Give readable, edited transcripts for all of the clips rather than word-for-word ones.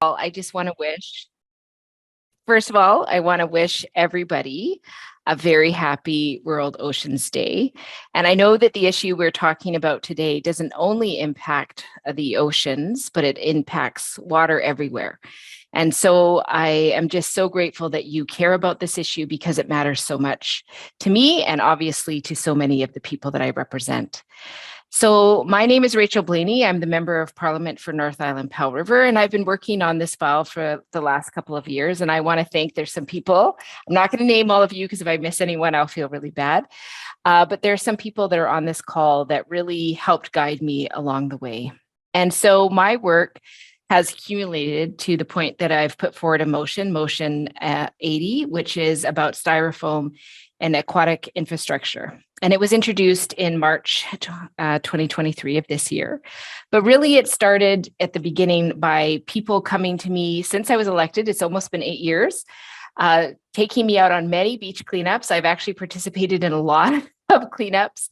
I just want to wish, first of all, I want to wish everybody a very happy World Oceans Day. And I know that the issue we're talking about today doesn't only impact the oceans, but it impacts water everywhere. And so I am just so grateful that you care about this issue because it matters so much to me and obviously to so many of the people that I represent. So my name is Rachel Blaney. I'm the Member of Parliament for North Island Powell River, and I've been working on this file for the last couple of years. And I want to thank, there's some people, I'm not going to name all of you because if I miss anyone, I'll feel really bad. But there are some people that are on this call that really helped guide me along the way. And so my work has accumulated to the point that I've put forward a motion 80, which is about styrofoam and aquatic infrastructure. And it was introduced in March 2023 of this year. But really, it started at the beginning by people coming to me since I was elected. It's almost been 8 years, taking me out on many beach cleanups. I've actually participated in a lot of cleanups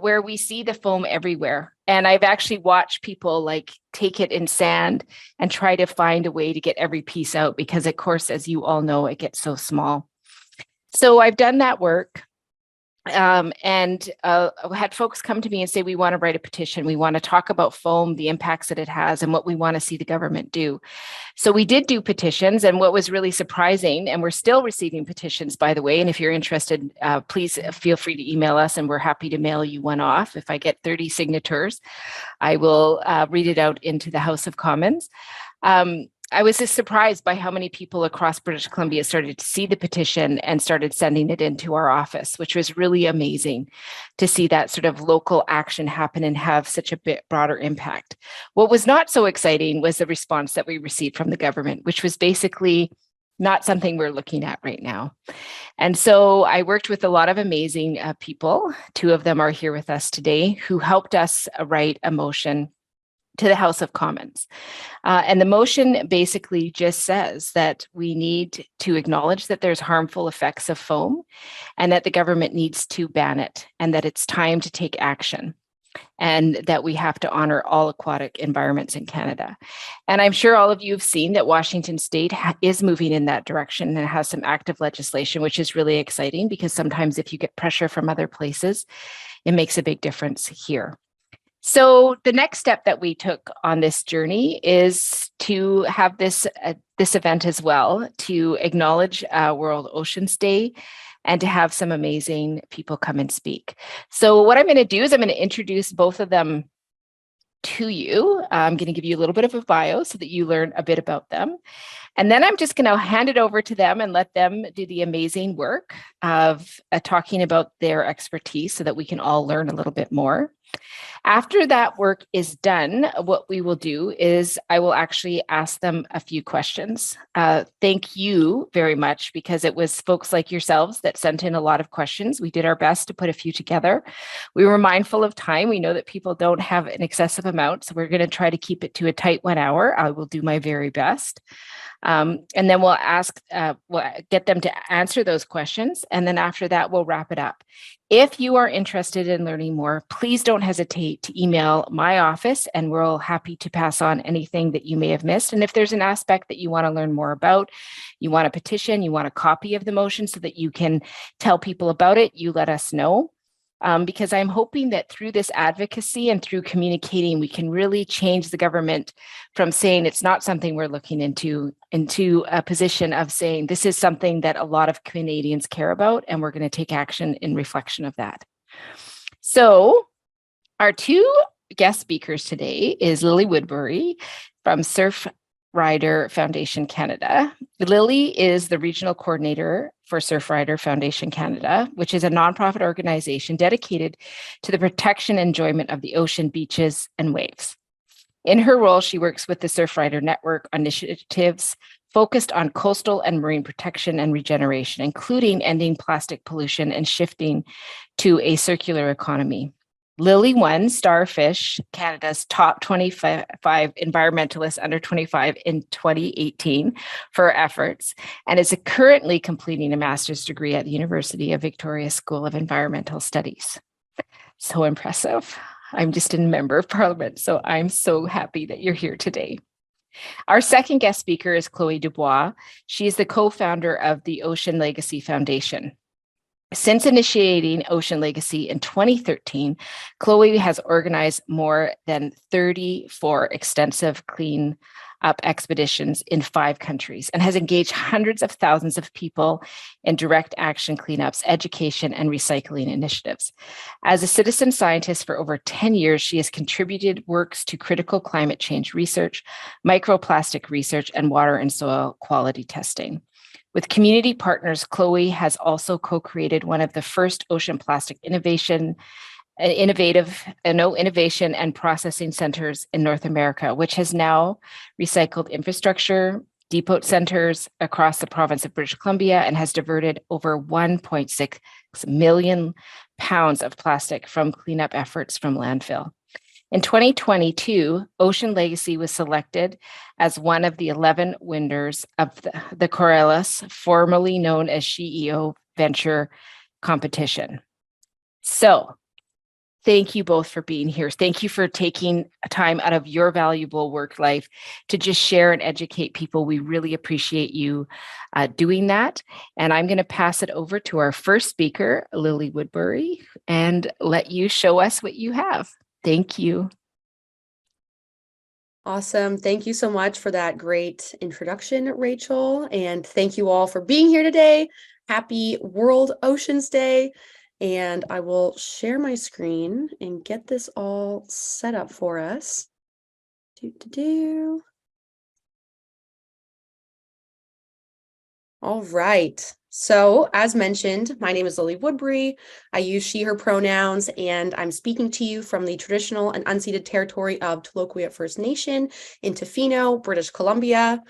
where we see the foam everywhere. And I've actually watched people like take it in sand and try to find a way to get every piece out because, of course, as you all know, it gets so small. So I've done that work. And had folks come to me and say, we want to write a petition. We want to talk about foam, the impacts that it has, and what we want to see the government do. So we did do petitions. And what was really surprising, and we're still receiving petitions, by the way, and if you're interested, please feel free to email us and we're happy to mail you one off. If I get 30 signatures, I will read it out into the House of Commons. I was just surprised by how many people across British Columbia started to see the petition and started sending it into our office, which was really amazing to see that sort of local action happen and have such a bit broader impact. What was not so exciting was the response that we received from the government, which was basically not something we're looking at right now. And so I worked with a lot of amazing people. 2 of them are here with us today who helped us write a motion to the House of Commons. And the motion basically just says that we need to acknowledge that there's harmful effects of foam and that the government needs to ban it and that it's time to take action and that we have to honor all aquatic environments in Canada. And I'm sure all of you have seen that Washington State is moving in that direction and has some active legislation, which is really exciting because sometimes if you get pressure from other places, it makes a big difference here. So the next step that we took on this journey is to have this event as well, to acknowledge World Oceans Day and to have some amazing people come and speak. So what I'm going to do is I'm going to introduce both of them to you. I'm going to give you a little bit of a bio so that you learn a bit about them. And then I'm just going to hand it over to them and let them do the amazing work of talking about their expertise so that we can all learn a little bit more. After that work is done, what we will do is I will actually ask them a few questions. Thank you very much because it was folks like yourselves that sent in a lot of questions. We did our best to put a few together. We were mindful of time. We know that people don't have an excessive amount, so we're going to try to keep it to a tight 1 hour. I will do my very best. And then we'll get them to answer those questions. And then after that, we'll wrap it up. If you are interested in learning more, please don't hesitate to email my office and we're all happy to pass on anything that you may have missed. And if there's an aspect that you want to learn more about, you want a petition, you want a copy of the motion so that you can tell people about it, you let us know. Because I'm hoping that through this advocacy and through communicating, we can really change the government from saying it's not something we're looking into a position of saying this is something that a lot of Canadians care about, and we're going to take action in reflection of that. So our 2 guest speakers today is Lilly Woodbury from Surfrider Foundation Canada. Lilly is the regional coordinator for Surfrider Foundation Canada, which is a nonprofit organization dedicated to the protection and enjoyment of the ocean, beaches, and waves. In her role, she works with the Surfrider Network on initiatives focused on coastal and marine protection and regeneration, including ending plastic pollution and shifting to a circular economy. Lilly won Starfish Canada's top 25 environmentalists under 25 in 2018 for her efforts and is currently completing a master's degree at the University of Victoria School of Environmental Studies. So impressive. I'm just a member of Parliament, so I'm so happy that you're here today. Our second guest speaker is Chloe Dubois. She is the co-founder of the Ocean Legacy Foundation. Since initiating Ocean Legacy in 2013, Chloe has organized more than 34 extensive clean up expeditions in 5 countries and has engaged hundreds of thousands of people in direct action cleanups, education, and recycling initiatives. As a citizen scientist for over 10 years, she has contributed works to critical climate change research, microplastic research, and water and soil quality testing. With community partners, Chloe has also co-created one of the first ocean plastic innovation and processing centers in North America, which has now recycled infrastructure, depot centers across the province of British Columbia, and has diverted over 1.6 million pounds of plastic from cleanup efforts from landfill. In 2022, Ocean Legacy was selected as one of the 11 winners of the Corellis, formerly known as CEO Venture competition. So, thank you both for being here. Thank you for taking time out of your valuable work life to just share and educate people. We really appreciate you doing that. And I'm going to pass it over to our first speaker, Lilly Woodbury, and let you show us what you have. Thank you. Awesome. Thank you so much for that great introduction, Rachel. And thank you all for being here today. Happy World Oceans Day. And I will share my screen and get this all set up for us. All right. So as mentioned, my name is Lilly Woodbury. I use she, her pronouns, and I'm speaking to you from the traditional and unceded territory of Tloquia First Nation in Tofino, British Columbia.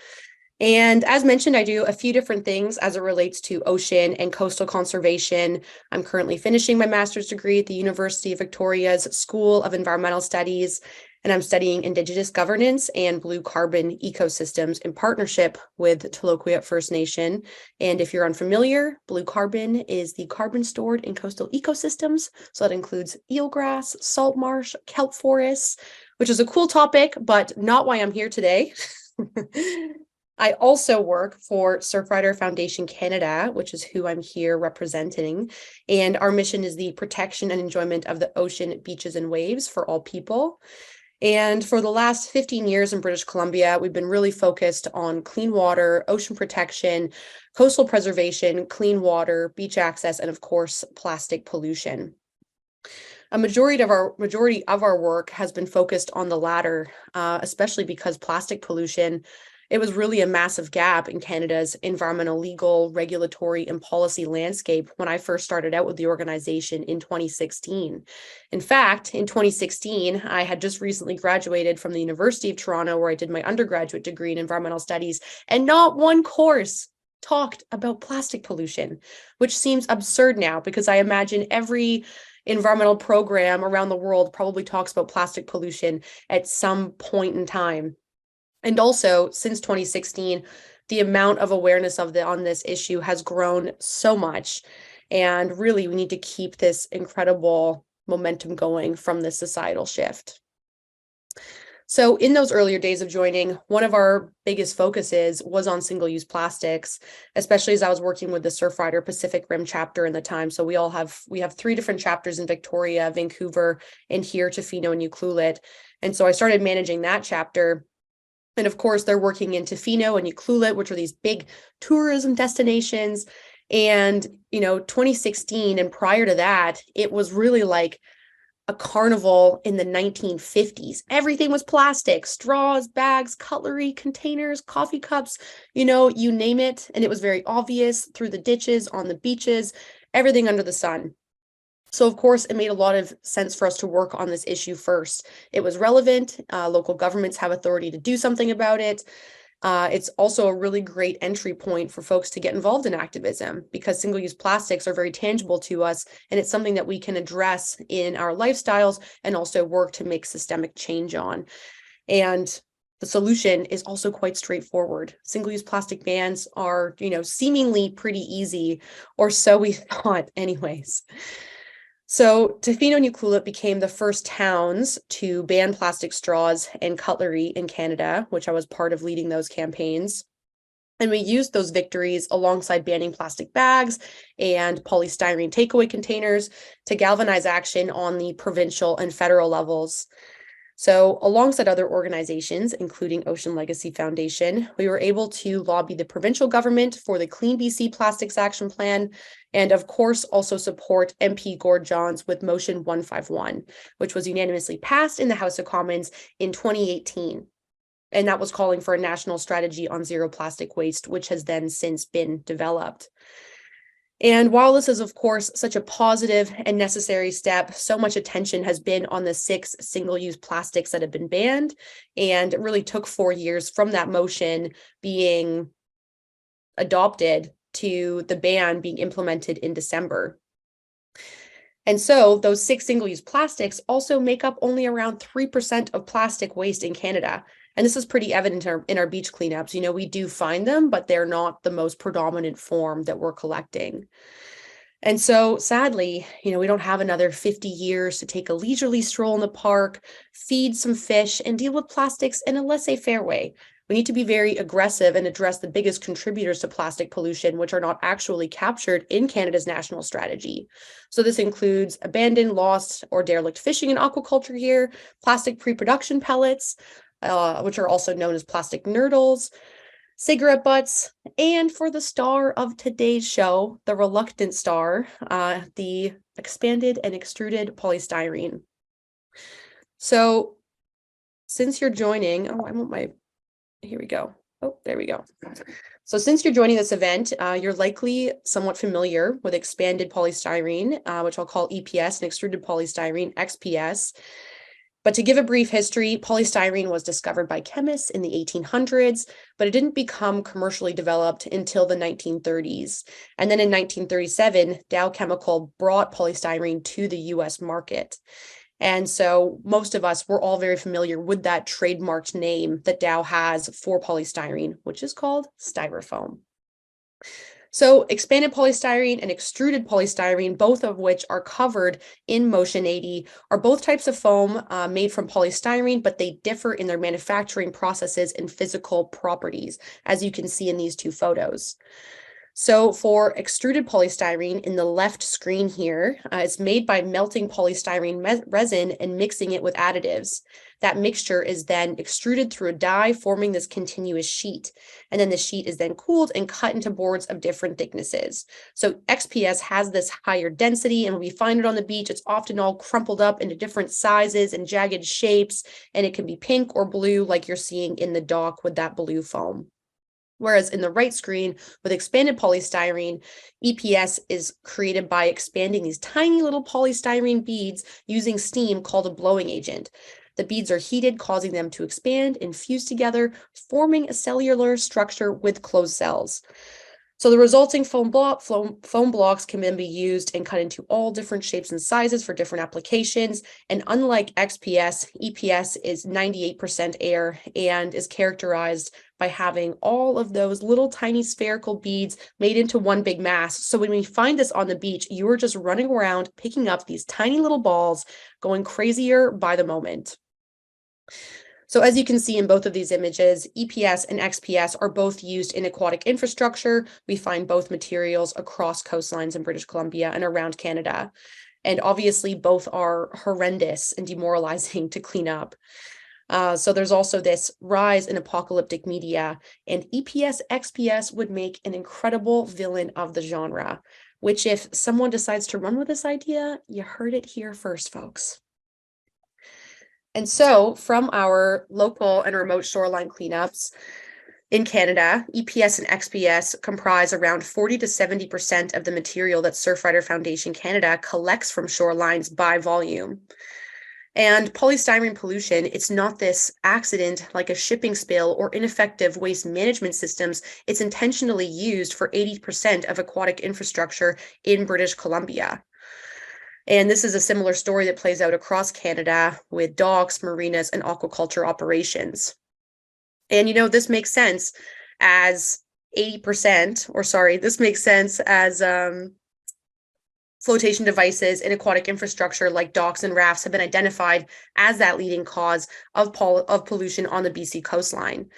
And as mentioned, I do a few different things as it relates to ocean and coastal conservation. I'm currently finishing my master's degree at the University of Victoria's School of Environmental Studies, and I'm studying Indigenous governance and blue carbon ecosystems in partnership with Tloquia First Nation. And if you're unfamiliar, blue carbon is the carbon stored in coastal ecosystems. So that includes eelgrass, salt marsh, kelp forests, which is a cool topic, but not why I'm here today. I also work for Surfrider Foundation Canada, which is who I'm here representing. And our mission is the protection and enjoyment of the ocean, beaches, and waves for all people. And for the last 15 years in British Columbia, we've been really focused on clean water, ocean protection, coastal preservation, clean water, beach access, and of course, plastic pollution. A majority of our work has been focused on the latter, especially because plastic pollution, it was really a massive gap in Canada's environmental, legal, regulatory, and policy landscape when I first started out with the organization in 2016. In fact, in 2016, I had just recently graduated from the University of Toronto, where I did my undergraduate degree in environmental studies, and not one course talked about plastic pollution, which seems absurd now because I imagine every environmental program around the world probably talks about plastic pollution at some point in time. And also, since 2016, the amount of awareness on this issue has grown so much. And really, we need to keep this incredible momentum going from this societal shift. So in those earlier days of joining, one of our biggest focuses was on single-use plastics, especially as I was working with the Surfrider Pacific Rim chapter in the time. So we have 3 different chapters in Victoria, Vancouver, and here, Tofino and Ucluelet. And so I started managing that chapter. And of course, they're working in Tofino and Ucluelet, which are these big tourism destinations. And, 2016 and prior to that, it was really like a carnival in the 1950s. Everything was plastic, straws, bags, cutlery, containers, coffee cups, you name it. And it was very obvious through the ditches, on the beaches, everything under the sun. So, of course, it made a lot of sense for us to work on this issue first. It was relevant. Local governments have authority to do something about it. It's also a really great entry point for folks to get involved in activism because single-use plastics are very tangible to us, and it's something that we can address in our lifestyles and also work to make systemic change on. And the solution is also quite straightforward. Single-use plastic bans are, seemingly pretty easy, or so we thought anyways. So Tofino and Ucluelet became the first towns to ban plastic straws and cutlery in Canada, which I was part of leading those campaigns. And we used those victories alongside banning plastic bags and polystyrene takeaway containers to galvanize action on the provincial and federal levels. So, alongside other organizations, including Ocean Legacy Foundation, we were able to lobby the provincial government for the Clean BC Plastics Action Plan, and of course, also support MP Gord Johns with Motion 151, which was unanimously passed in the House of Commons in 2018. And that was calling for a national strategy on zero plastic waste, which has then since been developed. And while this is, of course, such a positive and necessary step, so much attention has been on the 6 single-use plastics that have been banned. And it really took 4 years from that motion being adopted to the ban being implemented in December. And so those 6 single-use plastics also make up only around 3% of plastic waste in Canada. And this is pretty evident in our beach cleanups. You know, we do find them, but they're not the most predominant form that we're collecting. And so sadly, you know, we don't have another 50 years to take a leisurely stroll in the park, feed some fish, and deal with plastics in a laissez-faire way. We need to be very aggressive and address the biggest contributors to plastic pollution, which are not actually captured in Canada's national strategy. So this includes abandoned, lost, or derelict fishing and aquaculture gear, plastic pre-production pellets, which are also known as plastic nurdles, cigarette butts, and for the star of today's show, the reluctant star, the expanded and extruded polystyrene. So since you're joining, here we go. Oh, there we go. So since you're joining this event, you're likely somewhat familiar with expanded polystyrene, which I'll call EPS, and extruded polystyrene, XPS. But to give a brief history, polystyrene was discovered by chemists in the 1800s, but it didn't become commercially developed until the 1930s. And then in 1937, Dow Chemical brought polystyrene to the US market. And so most of us were all very familiar with that trademarked name that Dow has for polystyrene, which is called styrofoam. So expanded polystyrene and extruded polystyrene, both of which are covered in Motion 80, are both types of foam made from polystyrene, but they differ in their manufacturing processes and physical properties, as you can see in these 2 photos. So for extruded polystyrene in the left screen here, it's made by melting polystyrene resin and mixing it with additives. That mixture is then extruded through a die, forming this continuous sheet. And then the sheet is then cooled and cut into boards of different thicknesses. So XPS has this higher density, and when we find it on the beach, it's often all crumpled up into different sizes and jagged shapes, and it can be pink or blue like you're seeing in the dock with that blue foam. Whereas in the right screen with expanded polystyrene, EPS is created by expanding these tiny little polystyrene beads using steam called a blowing agent. The beads are heated, causing them to expand and fuse together, forming a cellular structure with closed cells. So the resulting foam blocks can then be used and cut into all different shapes and sizes for different applications. And unlike XPS, EPS is 98% air and is characterized by having all of those little tiny spherical beads made into one big mass. So when we find this on the beach, you are just running around, picking up these tiny little balls, going crazier by the moment. So as you can see in both of these images, EPS and XPS are both used in aquatic infrastructure. We find both materials across coastlines in British Columbia and around Canada. And obviously both are horrendous and demoralizing to clean up. So there's also this rise in apocalyptic media, and EPS XPS would make an incredible villain of the genre, which if someone decides to run with this idea, you heard it here first, folks. And so from our local and remote shoreline cleanups in Canada, EPS and XPS comprise around 40 to 70% of the material that Surfrider Foundation Canada collects from shorelines by volume. And polystyrene pollution, it's not this accident like a shipping spill or ineffective waste management systems. It's intentionally used for 80% of aquatic infrastructure in British Columbia. And this is a similar story that plays out across Canada with docks, marinas, and aquaculture operations. And, you know, this makes sense as 80%, or sorry, this makes sense as Flotation devices in aquatic infrastructure like docks and rafts have been identified as that leading cause of pollution on the BC coastline.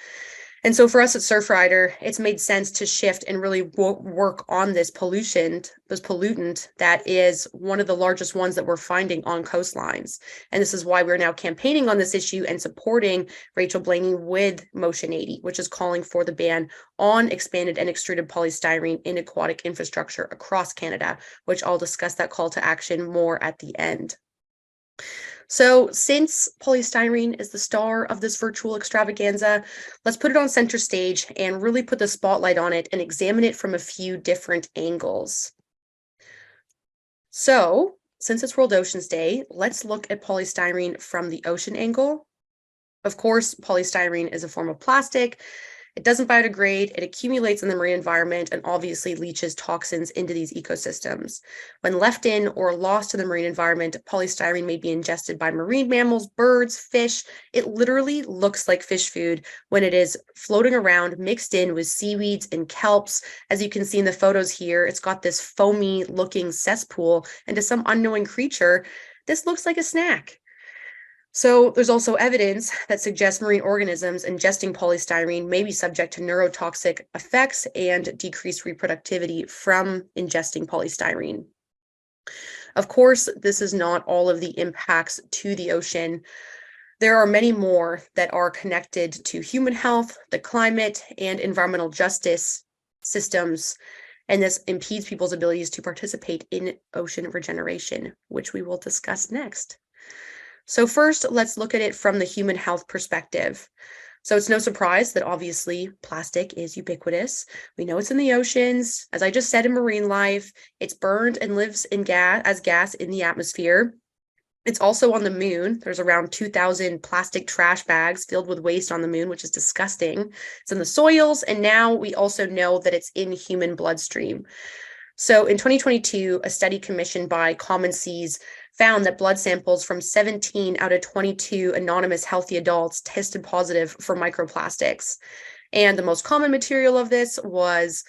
And so for us at Surfrider, it's made sense to shift and really work on this pollutant that is one of the largest ones that we're finding on coastlines. And this is why we're now campaigning on this issue and supporting Rachel Blaney with Motion 80, which is calling for the ban on expanded and extruded polystyrene in aquatic infrastructure across Canada, which I'll discuss that call to action more at the end. So since polystyrene is the star of this virtual extravaganza, let's put it on center stage and really put the spotlight on it and examine it from a few different angles. So since it's World Oceans Day, let's look at polystyrene from the ocean angle. Of course, polystyrene is a form of plastic. It doesn't biodegrade, it accumulates in the marine environment and obviously leaches toxins into these ecosystems. When left in or lost in the marine environment, polystyrene may be ingested by marine mammals, birds, fish. It literally looks like fish food when it is floating around mixed in with seaweeds and kelps. As you can see in the photos here, it's got this foamy looking cesspool, and to some unknowing creature, this looks like a snack. So there's also evidence that suggests marine organisms ingesting polystyrene may be subject to neurotoxic effects and decreased reproductivity from ingesting polystyrene. Of course, this is not all of the impacts to the ocean. There are many more that are connected to human health, the climate, and environmental justice systems, and this impedes people's abilities to participate in ocean regeneration, which we will discuss next. So first, let's look at it from the human health perspective. So it's no surprise that obviously plastic is ubiquitous. We know it's in the oceans. As I just said, in marine life, it's burned and lives in as gas in the atmosphere. It's also on the moon. There's around 2,000 plastic trash bags filled with waste on the moon, which is disgusting. It's in the soils, and now we also know that it's in human bloodstream. So in 2022, a study commissioned by Common Seas found that blood samples from 17 out of 22 anonymous healthy adults tested positive for microplastics. And the most common material of this was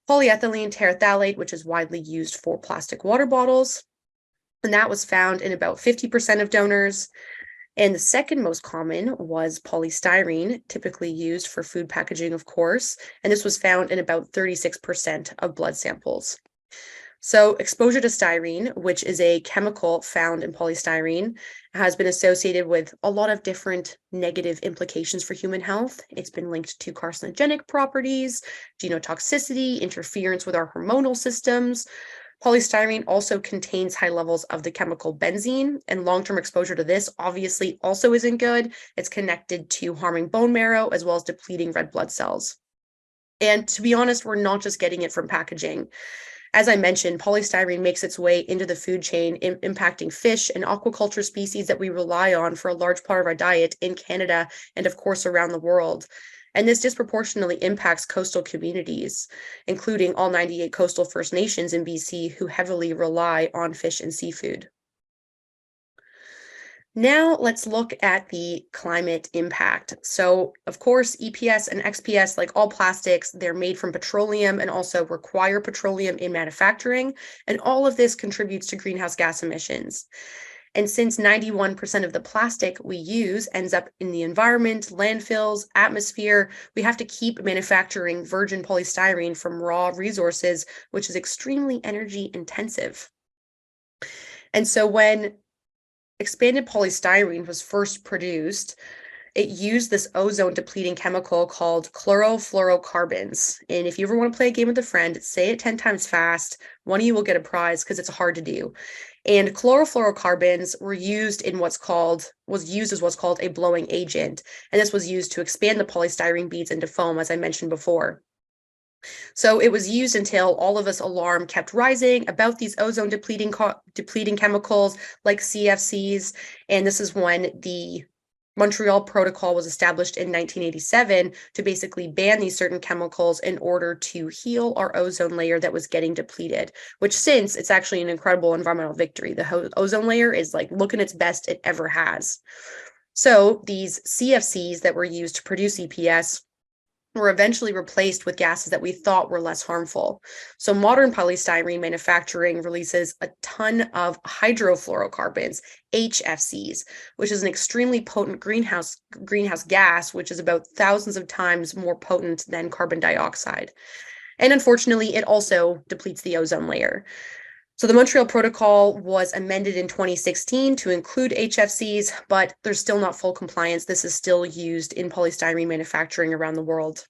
polyethylene terephthalate, which is widely used for plastic water bottles. And that was found in about 50% of donors. And the second most common was polystyrene, typically used for food packaging, of course. And this was found in about 36% of blood samples. So exposure to styrene, which is a chemical found in polystyrene, has been associated with a lot of different negative implications for human health. It's been linked to carcinogenic properties, genotoxicity, interference with our hormonal systems. Polystyrene also contains high levels of the chemical benzene, and long-term exposure to this obviously also isn't good. It's connected to harming bone marrow as well as depleting red blood cells. And to be honest, we're not just getting it from packaging. As I mentioned, polystyrene makes its way into the food chain, impacting fish and aquaculture species that we rely on for a large part of our diet in Canada and, of course, around the world. And this disproportionately impacts coastal communities, including all 98 coastal First Nations in BC who heavily rely on fish and seafood. Now let's look at the climate impact. So, of course, EPS and XPS, like all plastics, they're made from petroleum and also require petroleum in manufacturing. And all of this contributes to greenhouse gas emissions. And since 91% of the plastic we use ends up in the environment, landfills, atmosphere, we have to keep manufacturing virgin polystyrene from raw resources, which is extremely energy intensive. And so when expanded polystyrene was first produced, it used this ozone depleting chemical called chlorofluorocarbons. And if you ever want to play a game with a friend, say it 10 times fast. One of you will get a prize because it's hard to do. And chlorofluorocarbons were used in what's called a blowing agent. And this was used to expand the polystyrene beads into foam, as I mentioned before. So it was used until all of us alarm kept rising about these ozone depleting chemicals like CFCs. And this is when the Montreal Protocol was established in 1987 to basically ban these certain chemicals in order to heal our ozone layer that was getting depleted, which since it's actually an incredible environmental victory. The ozone layer is like looking its best it ever has. So these CFCs that were used to produce EPS were eventually replaced with gases that we thought were less harmful. So modern polystyrene manufacturing releases a ton of hydrofluorocarbons, HFCs, which is an extremely potent greenhouse gas, which is about thousands of times more potent than carbon dioxide. And unfortunately, it also depletes the ozone layer. So the Montreal Protocol was amended in 2016 to include HFCs, but there's still not full compliance. This is still used in polystyrene manufacturing around the world.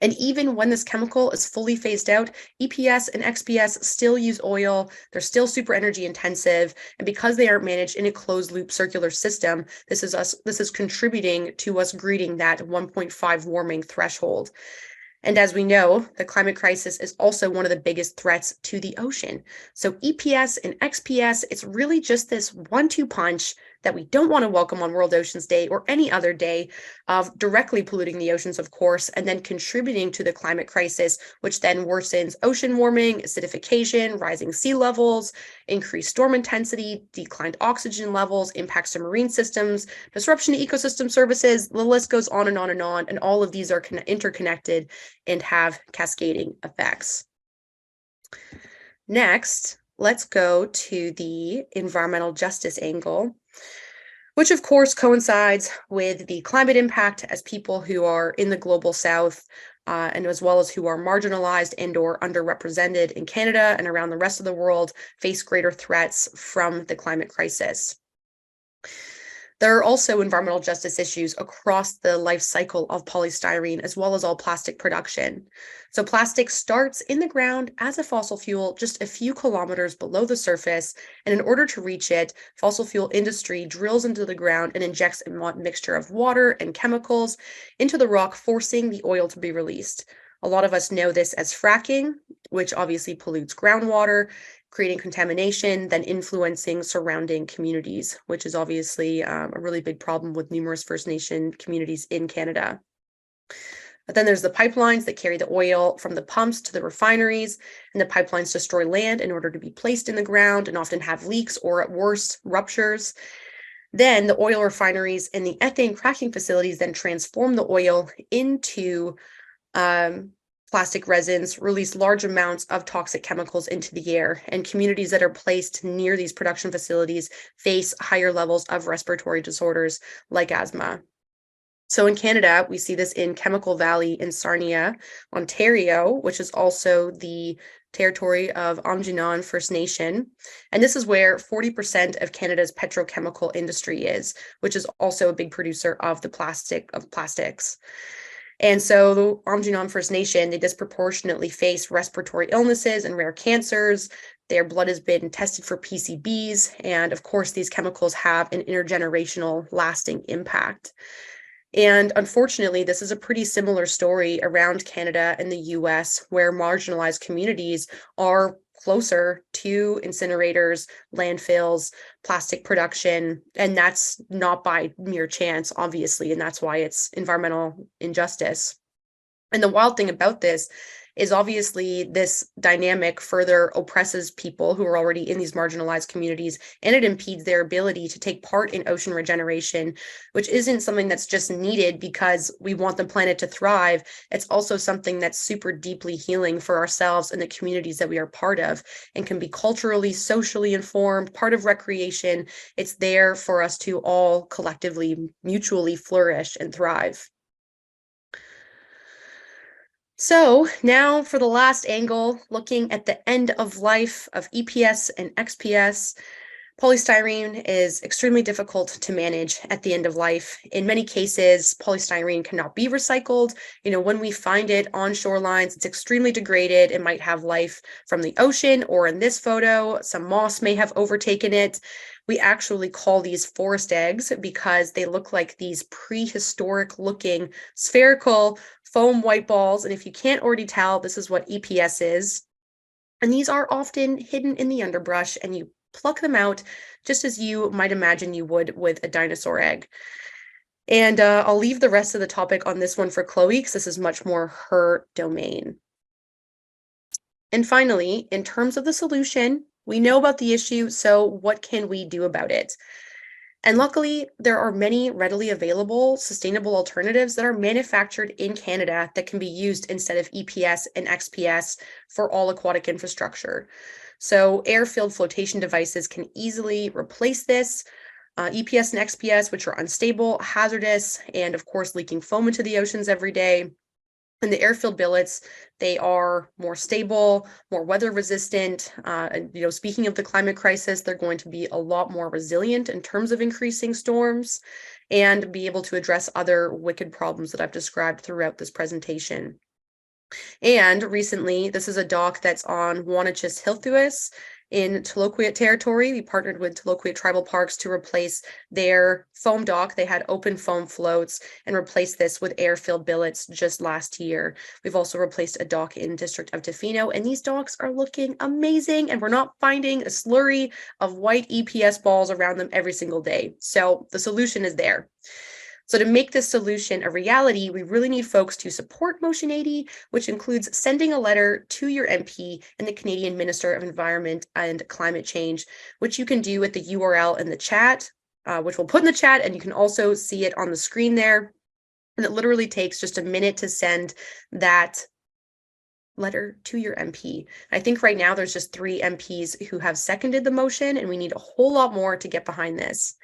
And even when this chemical is fully phased out, EPS and XPS still use oil. They're still super energy intensive. And because they aren't managed in a closed loop circular system, this is contributing to us greeting that 1.5 warming threshold. And as we know, the climate crisis is also one of the biggest threats to the ocean. So EPS and XPS, it's really just this 1-2 punch that we don't want to welcome on World Oceans Day or any other day of directly polluting the oceans, of course, and then contributing to the climate crisis, which then worsens ocean warming, acidification, rising sea levels, increased storm intensity, declined oxygen levels, impacts to marine systems, disruption to ecosystem services. The list goes on and on and on, and all of these are interconnected and have cascading effects. Next, let's go to the environmental justice angle, which of course coincides with the climate impact as people who are in the global south and as well as who are marginalized and or underrepresented in Canada and around the rest of the world face greater threats from the climate crisis. There are also environmental justice issues across the life cycle of polystyrene, as well as all plastic production. So plastic starts in the ground as a fossil fuel just a few kilometers below the surface, and in order to reach it, fossil fuel industry drills into the ground and injects a mixture of water and chemicals into the rock, forcing the oil to be released. A lot of us know this as fracking, which obviously pollutes groundwater, creating contamination, then influencing surrounding communities, which is obviously a really big problem with numerous First Nation communities in Canada. But then there's the pipelines that carry the oil from the pumps to the refineries, and the pipelines destroy land in order to be placed in the ground and often have leaks or at worst ruptures. Then the oil refineries and the ethane cracking facilities then transform the oil into plastic resins, release large amounts of toxic chemicals into the air, and communities that are placed near these production facilities face higher levels of respiratory disorders like asthma. So in Canada, we see this in Chemical Valley in Sarnia, Ontario, which is also the territory of Aamjiwnaun First Nation. And this is where 40% of Canada's petrochemical industry is, which is also a big producer of plastics. And so the Aamjiwnaun First Nation, they disproportionately face respiratory illnesses and rare cancers. Their blood has been tested for PCBs. And of course, these chemicals have an intergenerational lasting impact. And unfortunately, this is a pretty similar story around Canada and the US, where marginalized communities are closer to incinerators, landfills, plastic production, and that's not by mere chance, obviously, and that's why it's environmental injustice. And the wild thing about this is obviously this dynamic further oppresses people who are already in these marginalized communities, and it impedes their ability to take part in ocean regeneration, which isn't something that's just needed because we want the planet to thrive. It's also something that's super deeply healing for ourselves and the communities that we are part of, and can be culturally, socially informed, part of recreation. It's there for us to all collectively, mutually flourish and thrive. So now for the last angle, looking at the end of life of EPS and XPS, polystyrene is extremely difficult to manage at the end of life. In many cases, polystyrene cannot be recycled. When we find it on shorelines, it's extremely degraded. It might have life from the ocean, or in this photo, some moss may have overtaken it. We actually call these forest eggs because they look like these prehistoric looking spherical foam white balls. And if you can't already tell, this is what EPS is. And these are often hidden in the underbrush, and you pluck them out just as you might imagine you would with a dinosaur egg. And I'll leave the rest of the topic on this one for Chloe, because this is much more her domain. And finally, in terms of the solution, we know about the issue, so what can we do about it? And luckily, there are many readily available sustainable alternatives that are manufactured in Canada that can be used instead of EPS and XPS for all aquatic infrastructure. So air-filled flotation devices can easily replace this. EPS and XPS, which are unstable, hazardous, and of course leaking foam into the oceans every day. And the air-filled billets, they are more stable, more weather resistant. And, speaking of the climate crisis, they're going to be a lot more resilient in terms of increasing storms and be able to address other wicked problems that I've described throughout this presentation. And recently, this is a dock that's on Wanachis-Hilthuis in Tloquet territory. We partnered with Tloquet Tribal Parks to replace their foam dock. They had open foam floats and replaced this with air-filled billets just last year. We've also replaced a dock in District of Tofino, and these docks are looking amazing, and we're not finding a slurry of white EPS balls around them every single day. So the solution is there. So to make this solution a reality, we really need folks to support Motion 80, which includes sending a letter to your MP and the Canadian Minister of Environment and Climate Change, which you can do at the URL in the chat, which we'll put in the chat, and you can also see it on the screen there. And it literally takes just a minute to send that letter to your MP. I think right now there's just 3 MPs who have seconded the motion, and we need a whole lot more to get behind this.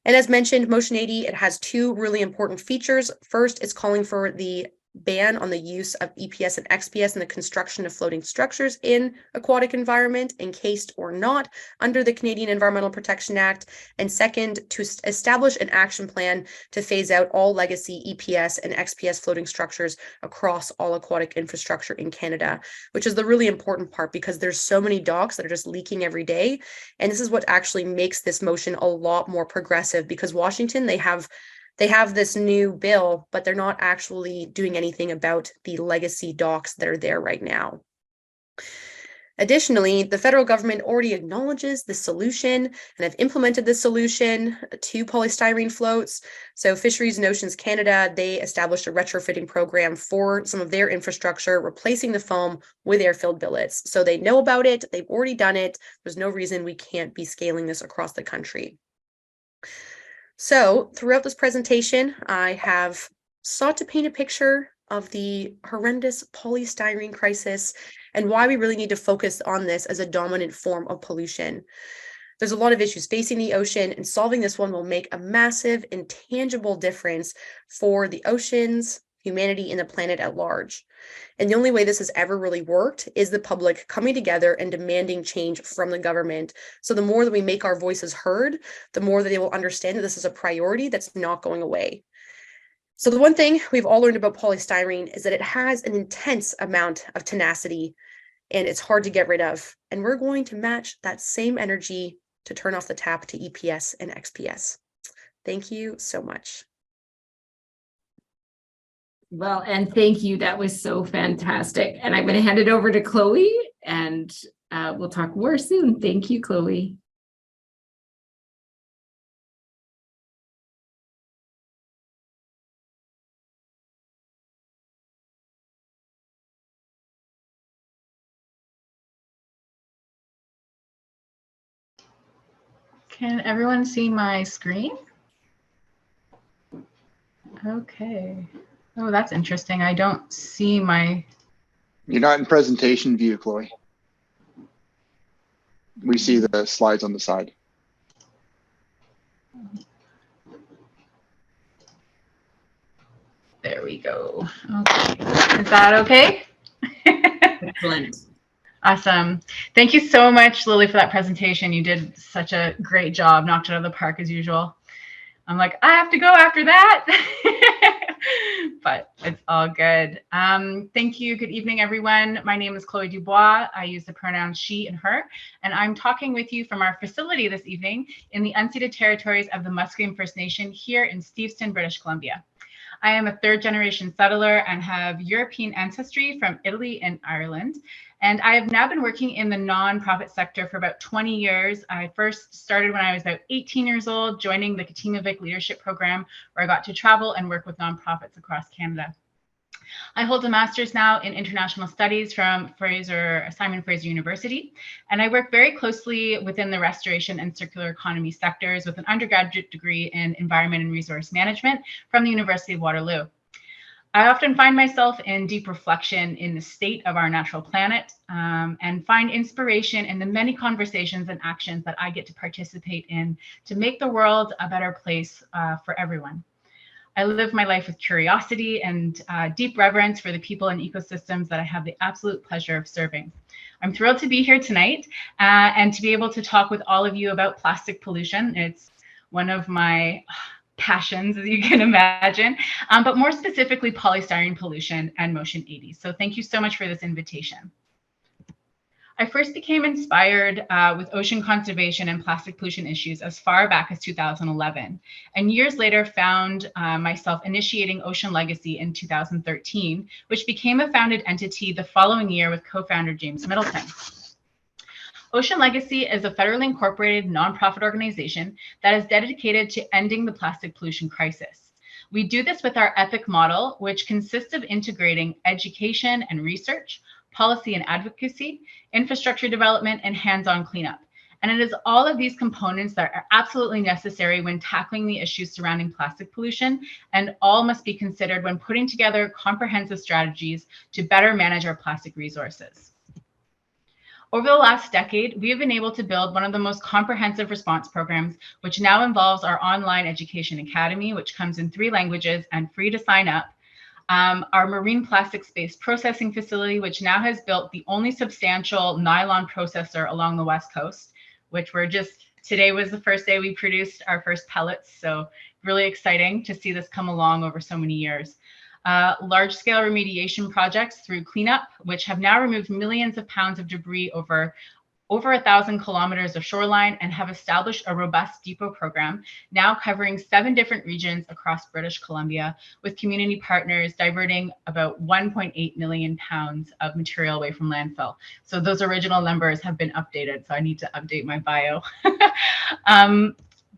And as mentioned, Motion 80, it has 2 really important features. First, it's calling for the ban on the use of EPS and XPS in the construction of floating structures in aquatic environment, encased or not, under the Canadian Environmental Protection Act. And second, to establish an action plan to phase out all legacy EPS and XPS floating structures across all aquatic infrastructure in Canada, which is the really important part because there's so many docks that are just leaking every day. And this is what actually makes this motion a lot more progressive, because Washington, they have this new bill, but they're not actually doing anything about the legacy docks that are there right now. Additionally, the federal government already acknowledges the solution and have implemented this solution to polystyrene floats. So Fisheries and Oceans Canada, they established a retrofitting program for some of their infrastructure, replacing the foam with air-filled billets. So they know about it, they've already done it. There's no reason we can't be scaling this across the country. So throughout this presentation, I have sought to paint a picture of the horrendous polystyrene crisis and why we really need to focus on this as a dominant form of pollution. There's a lot of issues facing the ocean, and solving this one will make a massive, intangible difference for the oceans, humanity, and the planet at large. And the only way this has ever really worked is the public coming together and demanding change from the government. So the more that we make our voices heard, the more that they will understand that this is a priority that's not going away. So the one thing we've all learned about polystyrene is that it has an intense amount of tenacity and it's hard to get rid of. And we're going to match that same energy to turn off the tap to EPS and XPS. Thank you so much. Well, and thank you. That was so fantastic. And I'm going to hand it over to Chloe, and we'll talk more soon. Thank you, Chloe. Can everyone see my screen? Okay. Oh, that's interesting. I don't see my... You're not in presentation view, Chloe. We see the slides on the side. There we go. Okay. Is that okay? Excellent. Awesome. Thank you so much, Lily, for that presentation. You did such a great job, knocked it out of the park as usual. I'm like, I have to go after that. But it's all good. Thank you. Good evening, everyone. My name is Chloe Dubois. I use the pronouns she and her, and I'm talking with you from our facility this evening in the unceded territories of the Musqueam First Nation here in Steveston, British Columbia. I am a third-generation settler and have European ancestry from Italy and Ireland. And I have now been working in the nonprofit sector for about 20 years. I first started when I was about 18 years old, joining the Katimavik Leadership Program, where I got to travel and work with nonprofits across Canada. I hold a master's now in international studies from Simon Fraser University, and I work very closely within the restoration and circular economy sectors with an undergraduate degree in environment and resource management from the University of Waterloo. I often find myself in deep reflection in the state of our natural planet and find inspiration in the many conversations and actions that I get to participate in to make the world a better place for everyone. I live my life with curiosity and deep reverence for the people and ecosystems that I have the absolute pleasure of serving. I'm thrilled to be here tonight and to be able to talk with all of you about plastic pollution. It's one of my passions, as you can imagine, but more specifically polystyrene pollution and Motion 80. So thank you so much for this invitation. I first became inspired with ocean conservation and plastic pollution issues as far back as 2011, and years later found myself initiating Ocean Legacy in 2013, which became a founded entity the following year with co-founder James Middleton. Ocean Legacy is a federally incorporated nonprofit organization that is dedicated to ending the plastic pollution crisis. We do this with our EPIC model, which consists of integrating education and research, policy and advocacy, infrastructure development, and hands-on cleanup. And it is all of these components that are absolutely necessary when tackling the issues surrounding plastic pollution, and all must be considered when putting together comprehensive strategies to better manage our plastic resources. Over the last decade, we have been able to build one of the most comprehensive response programs, which now involves our online education academy, which comes in 3 languages and free to sign up. Our marine plastics-based processing facility, which now has built the only substantial nylon processor along the West Coast, which today was the first day we produced our first pellets. So really exciting to see this come along over so many years. Large-scale remediation projects through cleanup, which have now removed millions of pounds of debris over 1,000 kilometers of shoreline and have established a robust depot program now covering 7 different regions across British Columbia, with community partners diverting about 1.8 million pounds of material away from landfill. So those original numbers have been updated, so I need to update my bio.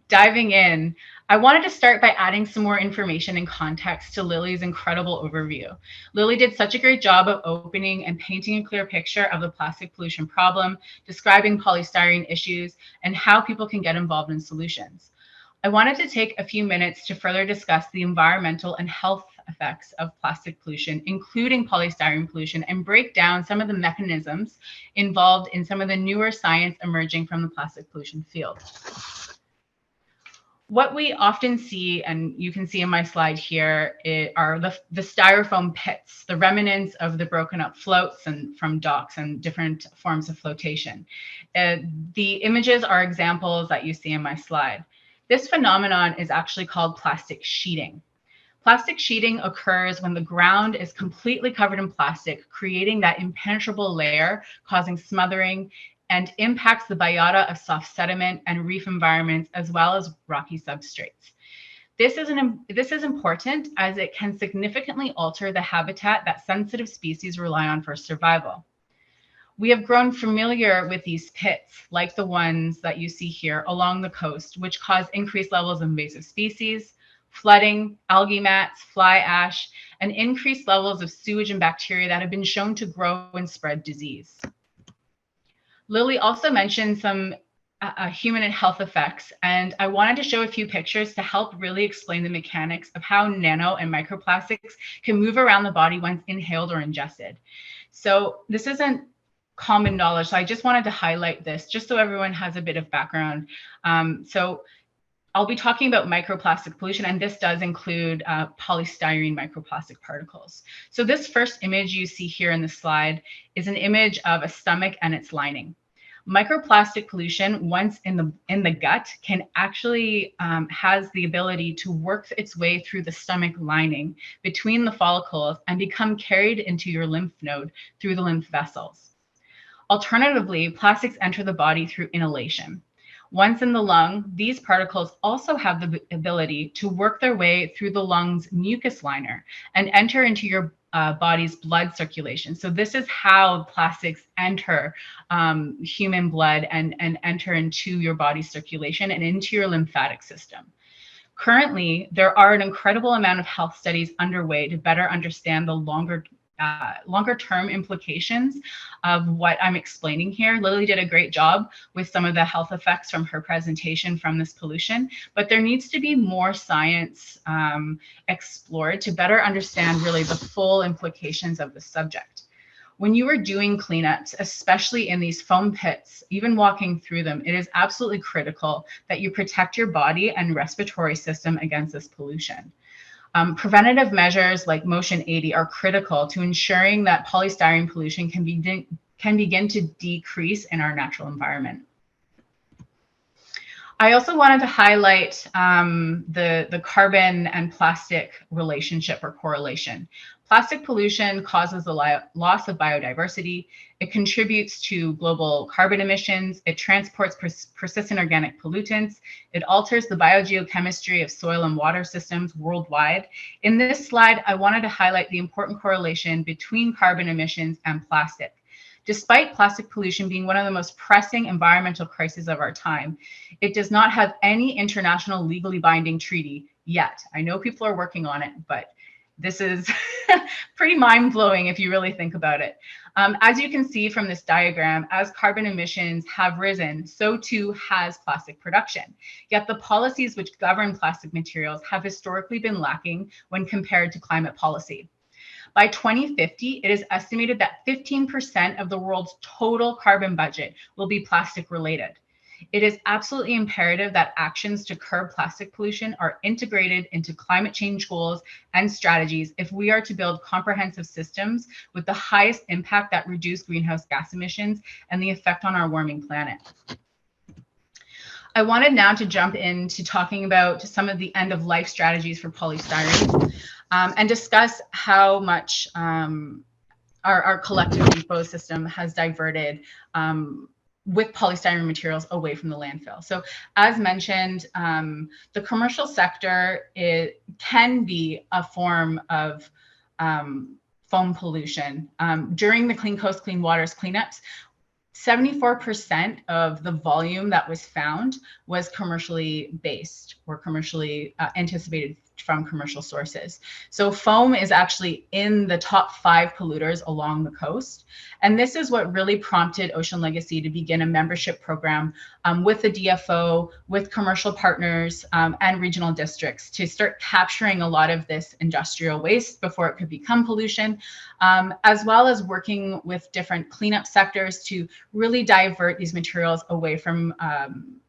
Diving in, I wanted to start by adding some more information and context to Lilly's incredible overview. Lilly did such a great job of opening and painting a clear picture of the plastic pollution problem, describing polystyrene issues, and how people can get involved in solutions. I wanted to take a few minutes to further discuss the environmental and health effects of plastic pollution, including polystyrene pollution, and break down some of the mechanisms involved in some of the newer science emerging from the plastic pollution field. What we often see, and you can see in my slide here, are the styrofoam pits, the remnants of the broken up floats and from docks and different forms of flotation. The images are examples that you see in my slide. This phenomenon is actually called plastic sheeting. Plastic sheeting occurs when the ground is completely covered in plastic, creating that impenetrable layer, causing smothering, and impacts the biota of soft sediment and reef environments, as well as rocky substrates. This is important as it can significantly alter the habitat that sensitive species rely on for survival. We have grown familiar with these pits, like the ones that you see here along the coast, which cause increased levels of invasive species, flooding, algae mats, fly ash, and increased levels of sewage and bacteria that have been shown to grow and spread disease. Lilly also mentioned some human and health effects, and I wanted to show a few pictures to help really explain the mechanics of how nano and microplastics can move around the body once inhaled or ingested. So this isn't common knowledge, so I just wanted to highlight this just so everyone has a bit of background. So I'll be talking about microplastic pollution, and this does include polystyrene microplastic particles. So this first image you see here in the slide is an image of a stomach and its lining. Microplastic pollution, once in the gut, can actually has the ability to work its way through the stomach lining between the follicles and become carried into your lymph node through the lymph vessels. Alternatively, plastics enter the body through inhalation. Once in the lung, these particles also have the ability to work their way through the lung's mucus liner and enter into your body's blood circulation. So this is how plastics enter human blood and enter into your body's circulation and into your lymphatic system. Currently, there are an incredible amount of health studies underway to better understand the longer term implications of what I'm explaining here. Lilly did a great job with some of the health effects from her presentation from this pollution, but there needs to be more science explored to better understand really the full implications of the subject. When you are doing cleanups, especially in these foam pits, even walking through them, it is absolutely critical that you protect your body and respiratory system against this pollution. Preventative measures like Motion 80 are critical to ensuring that polystyrene pollution can begin to decrease in our natural environment. I also wanted to highlight the carbon and plastic relationship or correlation. Plastic pollution causes the loss of biodiversity. It contributes to global carbon emissions. It transports persistent organic pollutants. It alters the biogeochemistry of soil and water systems worldwide. In this slide, I wanted to highlight the important correlation between carbon emissions and plastic. Despite plastic pollution being one of the most pressing environmental crises of our time, it does not have any international legally binding treaty yet. I know people are working on it, but this is pretty mind-blowing if you really think about it. As you can see from this diagram, as carbon emissions have risen, so too has plastic production. Yet the policies which govern plastic materials have historically been lacking when compared to climate policy. By 2050, it is estimated that 15% of the world's total carbon budget will be plastic related. It is absolutely imperative that actions to curb plastic pollution are integrated into climate change goals and strategies if we are to build comprehensive systems with the highest impact that reduce greenhouse gas emissions and the effect on our warming planet. I wanted now to jump into talking about some of the end-of-life strategies for polystyrene and discuss how much our collective ecosystem has diverted with polystyrene materials away from the landfill. So as mentioned, the commercial sector can be a form of foam pollution. During the Clean Coast, Clean Waters cleanups, 74% of the volume that was found was commercially based or commercially anticipated from commercial sources. So foam is actually in the top 5 polluters along the coast. And this is what really prompted Ocean Legacy to begin a membership program with the DFO, with commercial partners and regional districts to start capturing a lot of this industrial waste before it could become pollution, as well as working with different cleanup sectors to really divert these materials away from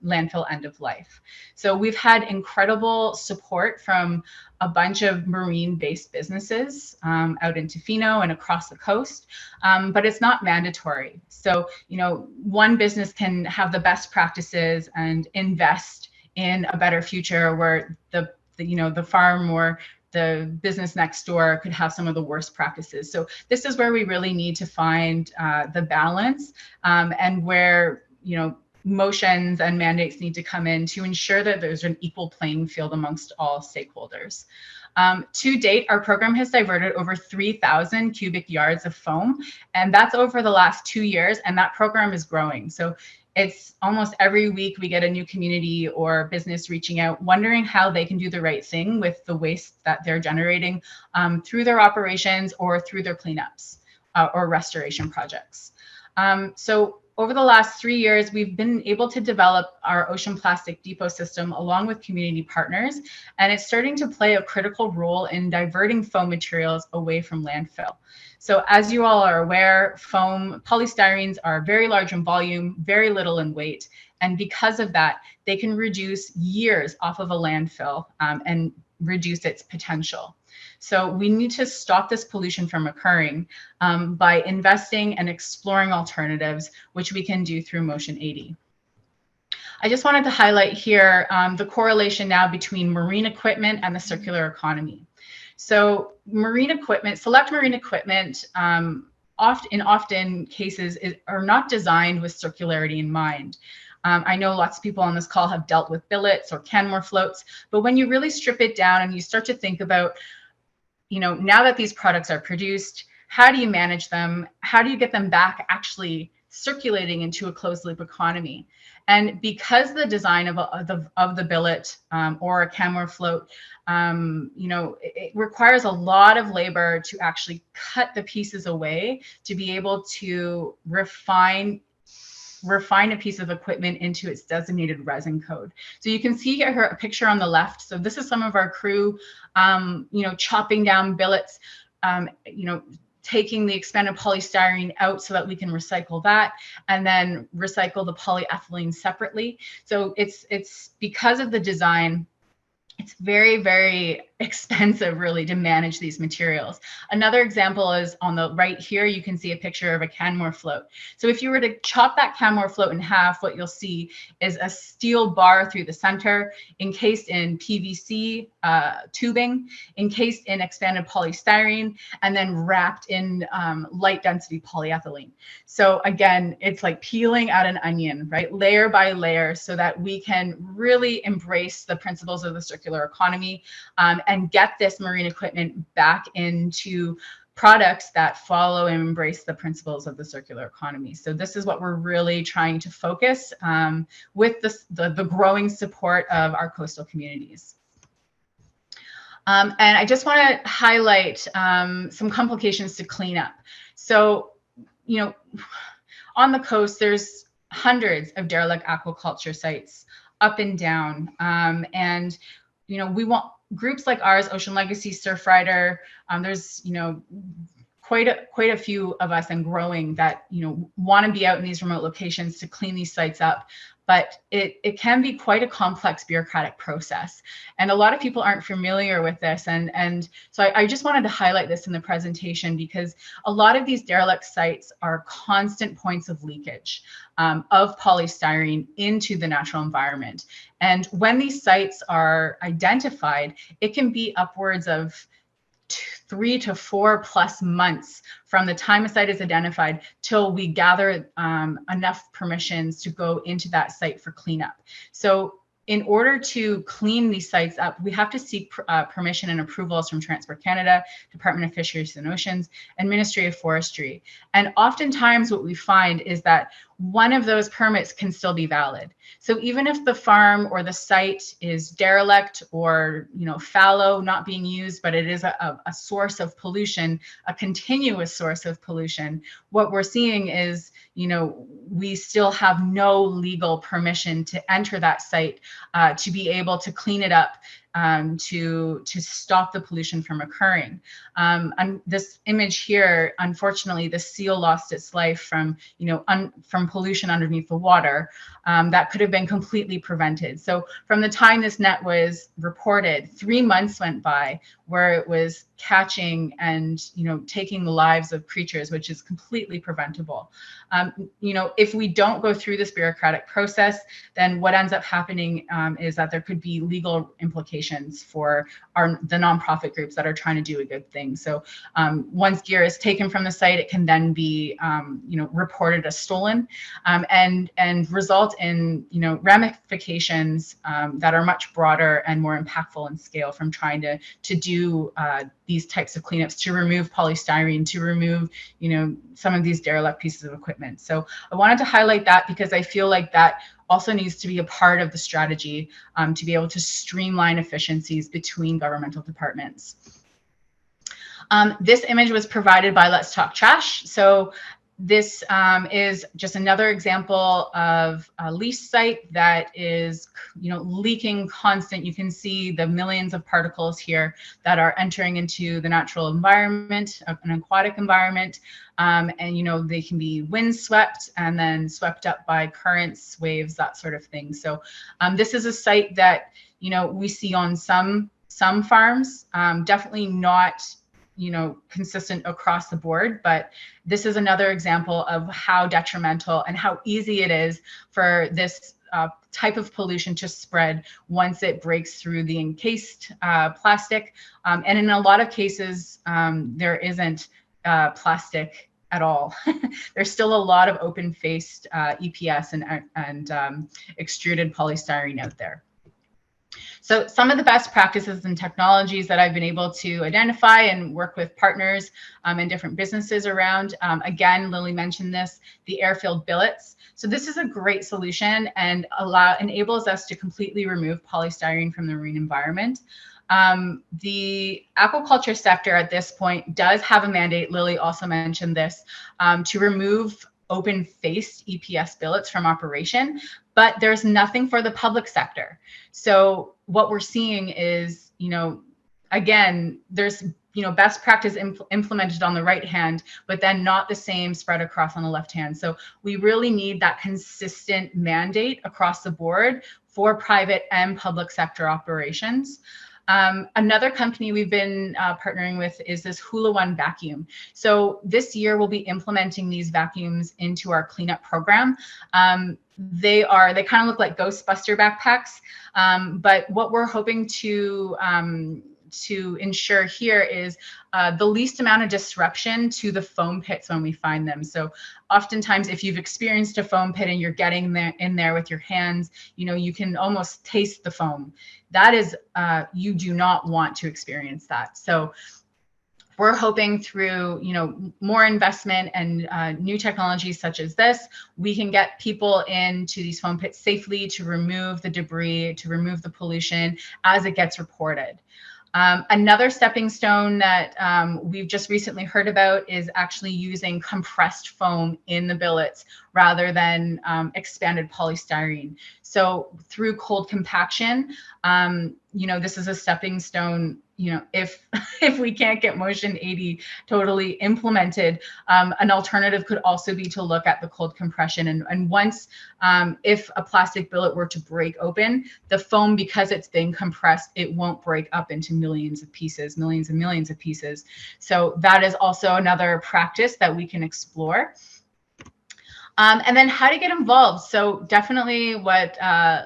landfill end of life. So we've had incredible support from a bunch of marine-based businesses out in Tofino and across the coast, but it's not mandatory. So, you know, one business can have the best practices and invest in a better future where the farm or the business next door could have some of the worst practices. So this is where we really need to find the balance and where, you know, motions and mandates need to come in to ensure that there's an equal playing field amongst all stakeholders. To date, our program has diverted over 3,000 cubic yards of foam, and that's over the last 2 years, and that program is growing. So it's almost every week we get a new community or business reaching out, wondering how they can do the right thing with the waste that they're generating through their operations or through their cleanups or restoration projects. So over the last 3 years, we've been able to develop our Ocean Plastic Depot system along with community partners, and it's starting to play a critical role in diverting foam materials away from landfill. So as you all are aware, polystyrenes are very large in volume, very little in weight, and because of that, they can reduce years off of a landfill and reduce its potential. So we need to stop this pollution from occurring by investing and exploring alternatives, which we can do through Motion 80. I just wanted to highlight here the correlation now between marine equipment and the circular economy. So select marine equipment, often cases are not designed with circularity in mind. I know lots of people on this call have dealt with billets or Canmore floats, but when you really strip it down and you start to think about, you know, now that these products are produced, how do you manage them? How do you get them back actually circulating into a closed loop economy. And because the design of the billet or a camera float, it requires a lot of labor to actually cut the pieces away to be able to refine a piece of equipment into its designated resin code. So you can see here a picture on the left. So this is some of our crew, chopping down billets, taking the expanded polystyrene out so that we can recycle that, and then recycle the polyethylene separately. So it's because of the design, it's very, very expensive really to manage these materials. Another example is on the right here, you can see a picture of a Canmore float. So if you were to chop that Canmore float in half, what you'll see is a steel bar through the center, encased in PVC tubing, encased in expanded polystyrene, and then wrapped in light density polyethylene. So again, it's like peeling out an onion, right? Layer by layer, so that we can really embrace the principles of the circular economy and get this marine equipment back into products that follow and embrace the principles of the circular economy. So this is what we're really trying to focus with the growing support of our coastal communities. And I just want to highlight some complications to clean up. So, on the coast, there's hundreds of derelict aquaculture sites up and down. And, we want groups like ours, Ocean Legacy, Surfrider, there's, quite a few of us and growing that, want to be out in these remote locations to clean these sites up. But it can be quite a complex bureaucratic process. And a lot of people aren't familiar with this. And so I just wanted to highlight this in the presentation, because a lot of these derelict sites are constant points of leakage of polystyrene into the natural environment. And when these sites are identified, it can be upwards of 3 to 4+ months from the time a site is identified till we gather enough permissions to go into that site for cleanup. So in order to clean these sites up, we have to seek permission and approvals from Transport Canada, Department of Fisheries and Oceans, and Ministry of Forestry. And oftentimes what we find is that one of those permits can still be valid. So even if the farm or the site is derelict or fallow, not being used, but it is a source of pollution, a continuous source of pollution, what we're seeing is, we still have no legal permission to enter that site to be able to clean it up, to stop the pollution from occurring. And this image here, unfortunately, the seal lost its life from pollution underneath the water that could have been completely prevented. So from the time this net was reported, 3 months went by where it was catching and taking the lives of creatures, which is completely preventable. If we don't go through this bureaucratic process, then what ends up happening is that there could be legal implications for the nonprofit groups that are trying to do a good thing. So once gear is taken from the site, it can then be reported as stolen and result in ramifications that are much broader and more impactful in scale from trying to do these types of cleanups, to remove polystyrene, to remove some of these derelict pieces of equipment. So I wanted to highlight that because I feel like that also needs to be a part of the strategy to be able to streamline efficiencies between governmental departments. This image was provided by Let's Talk Trash. So this is just another example of a lease site that is, leaking constant. You can see the millions of particles here that are entering into the natural environment, an aquatic environment. And, they can be windswept and then swept up by currents, waves, that sort of thing. So this is a site that, we see on some farms, definitely not consistent across the board, but this is another example of how detrimental and how easy it is for this type of pollution to spread once it breaks through the encased plastic. And in a lot of cases, there isn't plastic at all. There's still a lot of open-faced EPS and extruded polystyrene out there. So some of the best practices and technologies that I've been able to identify and work with partners and different businesses around, again, Lilly mentioned this, the air-filled billets. So this is a great solution and enables us to completely remove polystyrene from the marine environment. The aquaculture sector at this point does have a mandate, Lilly also mentioned this, to remove open-faced EPS billets from operation, but there's nothing for the public sector. So what we're seeing is, again, there's, best practice implemented on the right hand, but then not the same spread across on the left hand. So we really need that consistent mandate across the board for private and public sector operations. Another company we've been partnering with is this Hula One vacuum. So this year we'll be implementing these vacuums into our cleanup program. They kind of look like Ghostbuster backpacks, but what we're hoping to ensure here is the least amount of disruption to the foam pits when we find them. So oftentimes if you've experienced a foam pit and you're getting in there with your hands, you can almost taste the foam. That is, you do not want to experience that. So we're hoping through, more investment and new technologies such as this, we can get people into these foam pits safely to remove the debris, to remove the pollution as it gets reported. Another stepping stone that we've just recently heard about is actually using compressed foam in the billets rather than expanded polystyrene. So through cold compaction, this is a stepping stone. If we can't get Motion 80 totally implemented, an alternative could also be to look at the cold compression. And once, if a plastic billet were to break open, the foam, because it's been compressed, it won't break up into millions of pieces, millions and millions of pieces. So that is also another practice that we can explore. And then how to get involved. So definitely what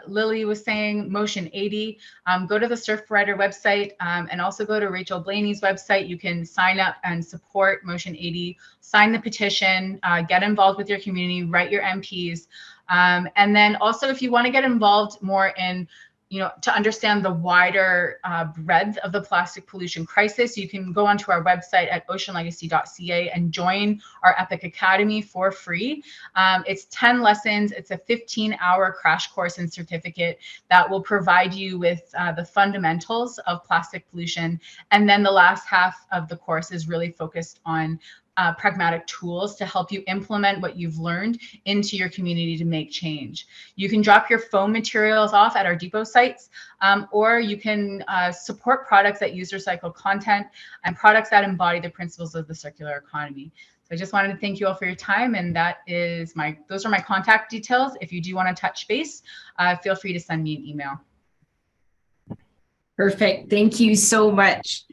Lilly was saying, Motion 80, go to the Surfrider website and also go to Rachel Blaney's website. You can sign up and support Motion 80, sign the petition, get involved with your community, write your MPs. And then also if you want to get involved more in to understand the wider breadth of the plastic pollution crisis, you can go onto our website at oceanlegacy.ca and join our EPIC Academy for free. It's 10 lessons. It's a 15-hour crash course and certificate that will provide you with the fundamentals of plastic pollution. And then the last half of the course is really focused on pragmatic tools to help you implement what you've learned into your community to make change. You can drop your foam materials off at our depot sites, or you can support products that use recycled content and products that embody the principles of the circular economy. So I just wanted to thank you all for your time, and those are my contact details. If you do want to touch base, feel free to send me an email. Perfect. Thank you so much.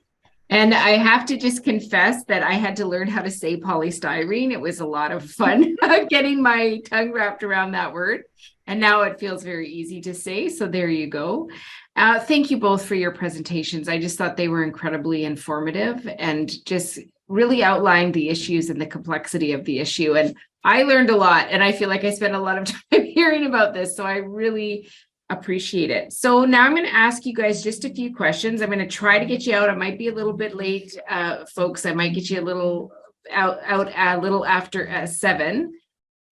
And I have to just confess that I had to learn how to say polystyrene. It was a lot of fun getting my tongue wrapped around that word. And now it feels very easy to say. So there you go. Thank you both for your presentations. I just thought they were incredibly informative and just really outlined the issues and the complexity of the issue. And I learned a lot, and I feel like I spent a lot of time hearing about this. So I really appreciate it. So now I'm going to ask you guys just a few questions. I'm going to try to get you out. It might be a little bit late, folks. I might get you a little out a little after 7.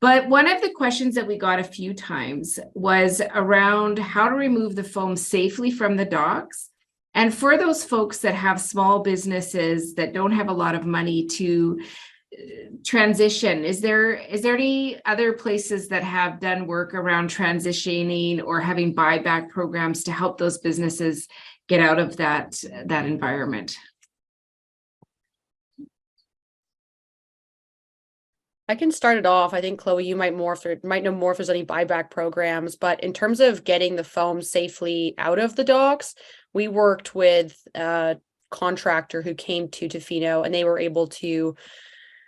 But one of the questions that we got a few times was around how to remove the foam safely from the docks. And for those folks that have small businesses that don't have a lot of money to transition, is there any other places that have done work around transitioning or having buyback programs to help those businesses get out of that environment? I can start it off. I think, Chloe, you might know more if there's any buyback programs, but in terms of getting the foam safely out of the docks, we worked with a contractor who came to Tofino, and they were able to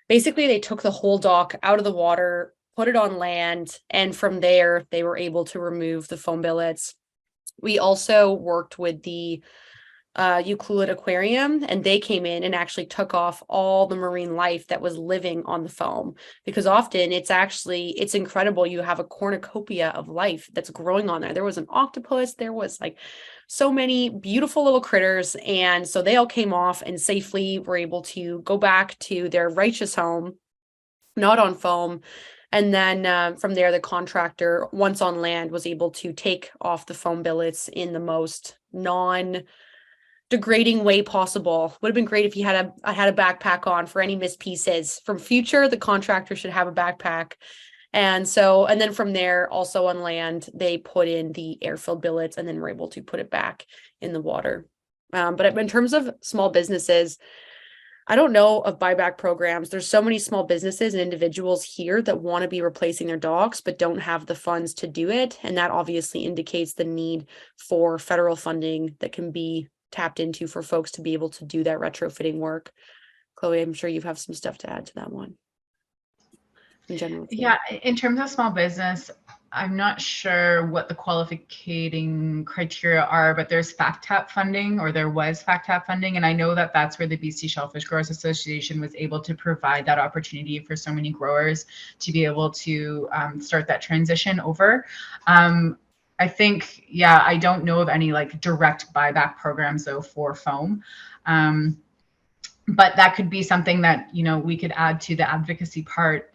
basically, they took the whole dock out of the water, put it on land, and from there, they were able to remove the foam billets. We also worked with the Euclid Aquarium, and they came in and actually took off all the marine life that was living on the foam, because often it's incredible. You have a cornucopia of life that's growing on there. There was an octopus, there was like so many beautiful little critters, and so they all came off and safely were able to go back to their righteous home, not on foam. And then from there, the contractor, once on land, was able to take off the foam billets in the most non-degrading way possible. Would have been great if you had a backpack on for any missed pieces. From future, the contractor should have a backpack. And then from there, also on land, they put in the air-filled billets and then were able to put it back in the water. But in terms of small businesses, I don't know of buyback programs. There's so many small businesses and individuals here that want to be replacing their docks, but don't have the funds to do it. And that obviously indicates the need for federal funding that can be tapped into for folks to be able to do that retrofitting work. Chloe, I'm sure you have some stuff to add to that one. In general. Yeah, in terms of small business, I'm not sure what the qualifying criteria are, but there's FACTAP funding, or there was FACTAP funding. And I know that that's where the BC Shellfish Growers Association was able to provide that opportunity for so many growers to be able to start that transition over. I think, yeah, I don't know of any like direct buyback programs though for foam. But that could be something that, we could add to the advocacy part.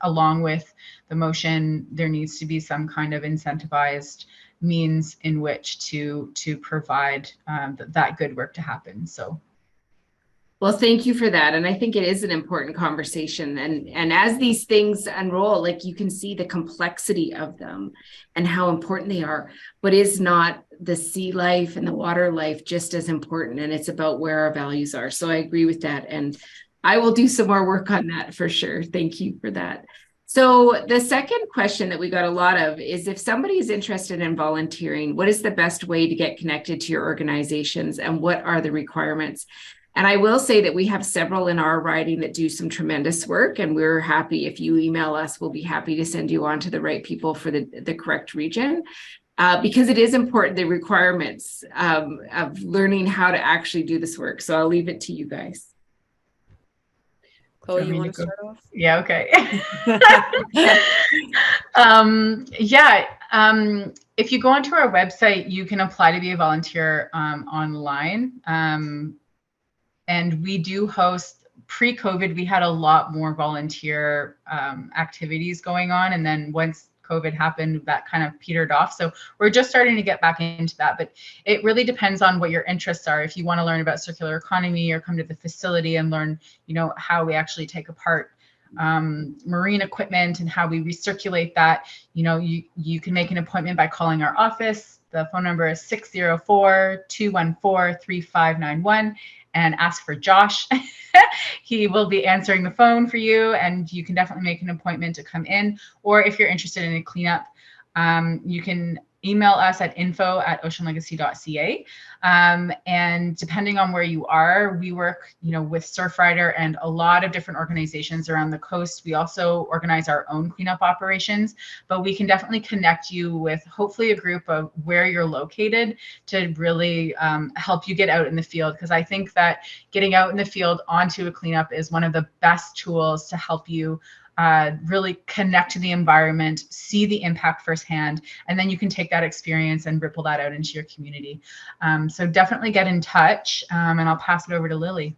Along with the motion, there needs to be some kind of incentivized means in which to provide that good work to happen. So, well, thank you for that. And I think it is an important conversation. And as these things unroll, like you can see the complexity of them and how important they are, but is not the sea life and the water life just as important? And it's about where our values are. So I agree with that. And I will do some more work on that for sure. Thank you for that. So the second question that we got a lot of is, if somebody is interested in volunteering, what is the best way to get connected to your organizations and what are the requirements? And I will say that we have several in our riding that do some tremendous work, and we're happy if you email us, we'll be happy to send you on to the right people for the correct region. Because it is important, the requirements of learning how to actually do this work. So I'll leave it to you guys. Chloe, you want to start off? Yeah, okay. If you go onto our website, you can apply to be a volunteer online. And we do host, pre-COVID, we had a lot more volunteer activities going on. And then once COVID happened, that kind of petered off. So we're just starting to get back into that, but it really depends on what your interests are. If you want to learn about circular economy or come to the facility and learn, how we actually take apart marine equipment and how we recirculate that, you can make an appointment by calling our office. The phone number is 604-214-3591 and ask for Josh. He will be answering the phone for you, and you can definitely make an appointment to come in. Or if you're interested in a cleanup, you can email us at info@oceanlegacy.ca. And depending on where you are, we work, with Surfrider and a lot of different organizations around the coast. We also organize our own cleanup operations, but we can definitely connect you with hopefully a group of where you're located to really help you get out in the field. Because I think that getting out in the field onto a cleanup is one of the best tools to help you really connect to the environment, see the impact firsthand, and then you can take that experience and ripple that out into your community. So definitely get in touch, and I'll pass it over to Lilly.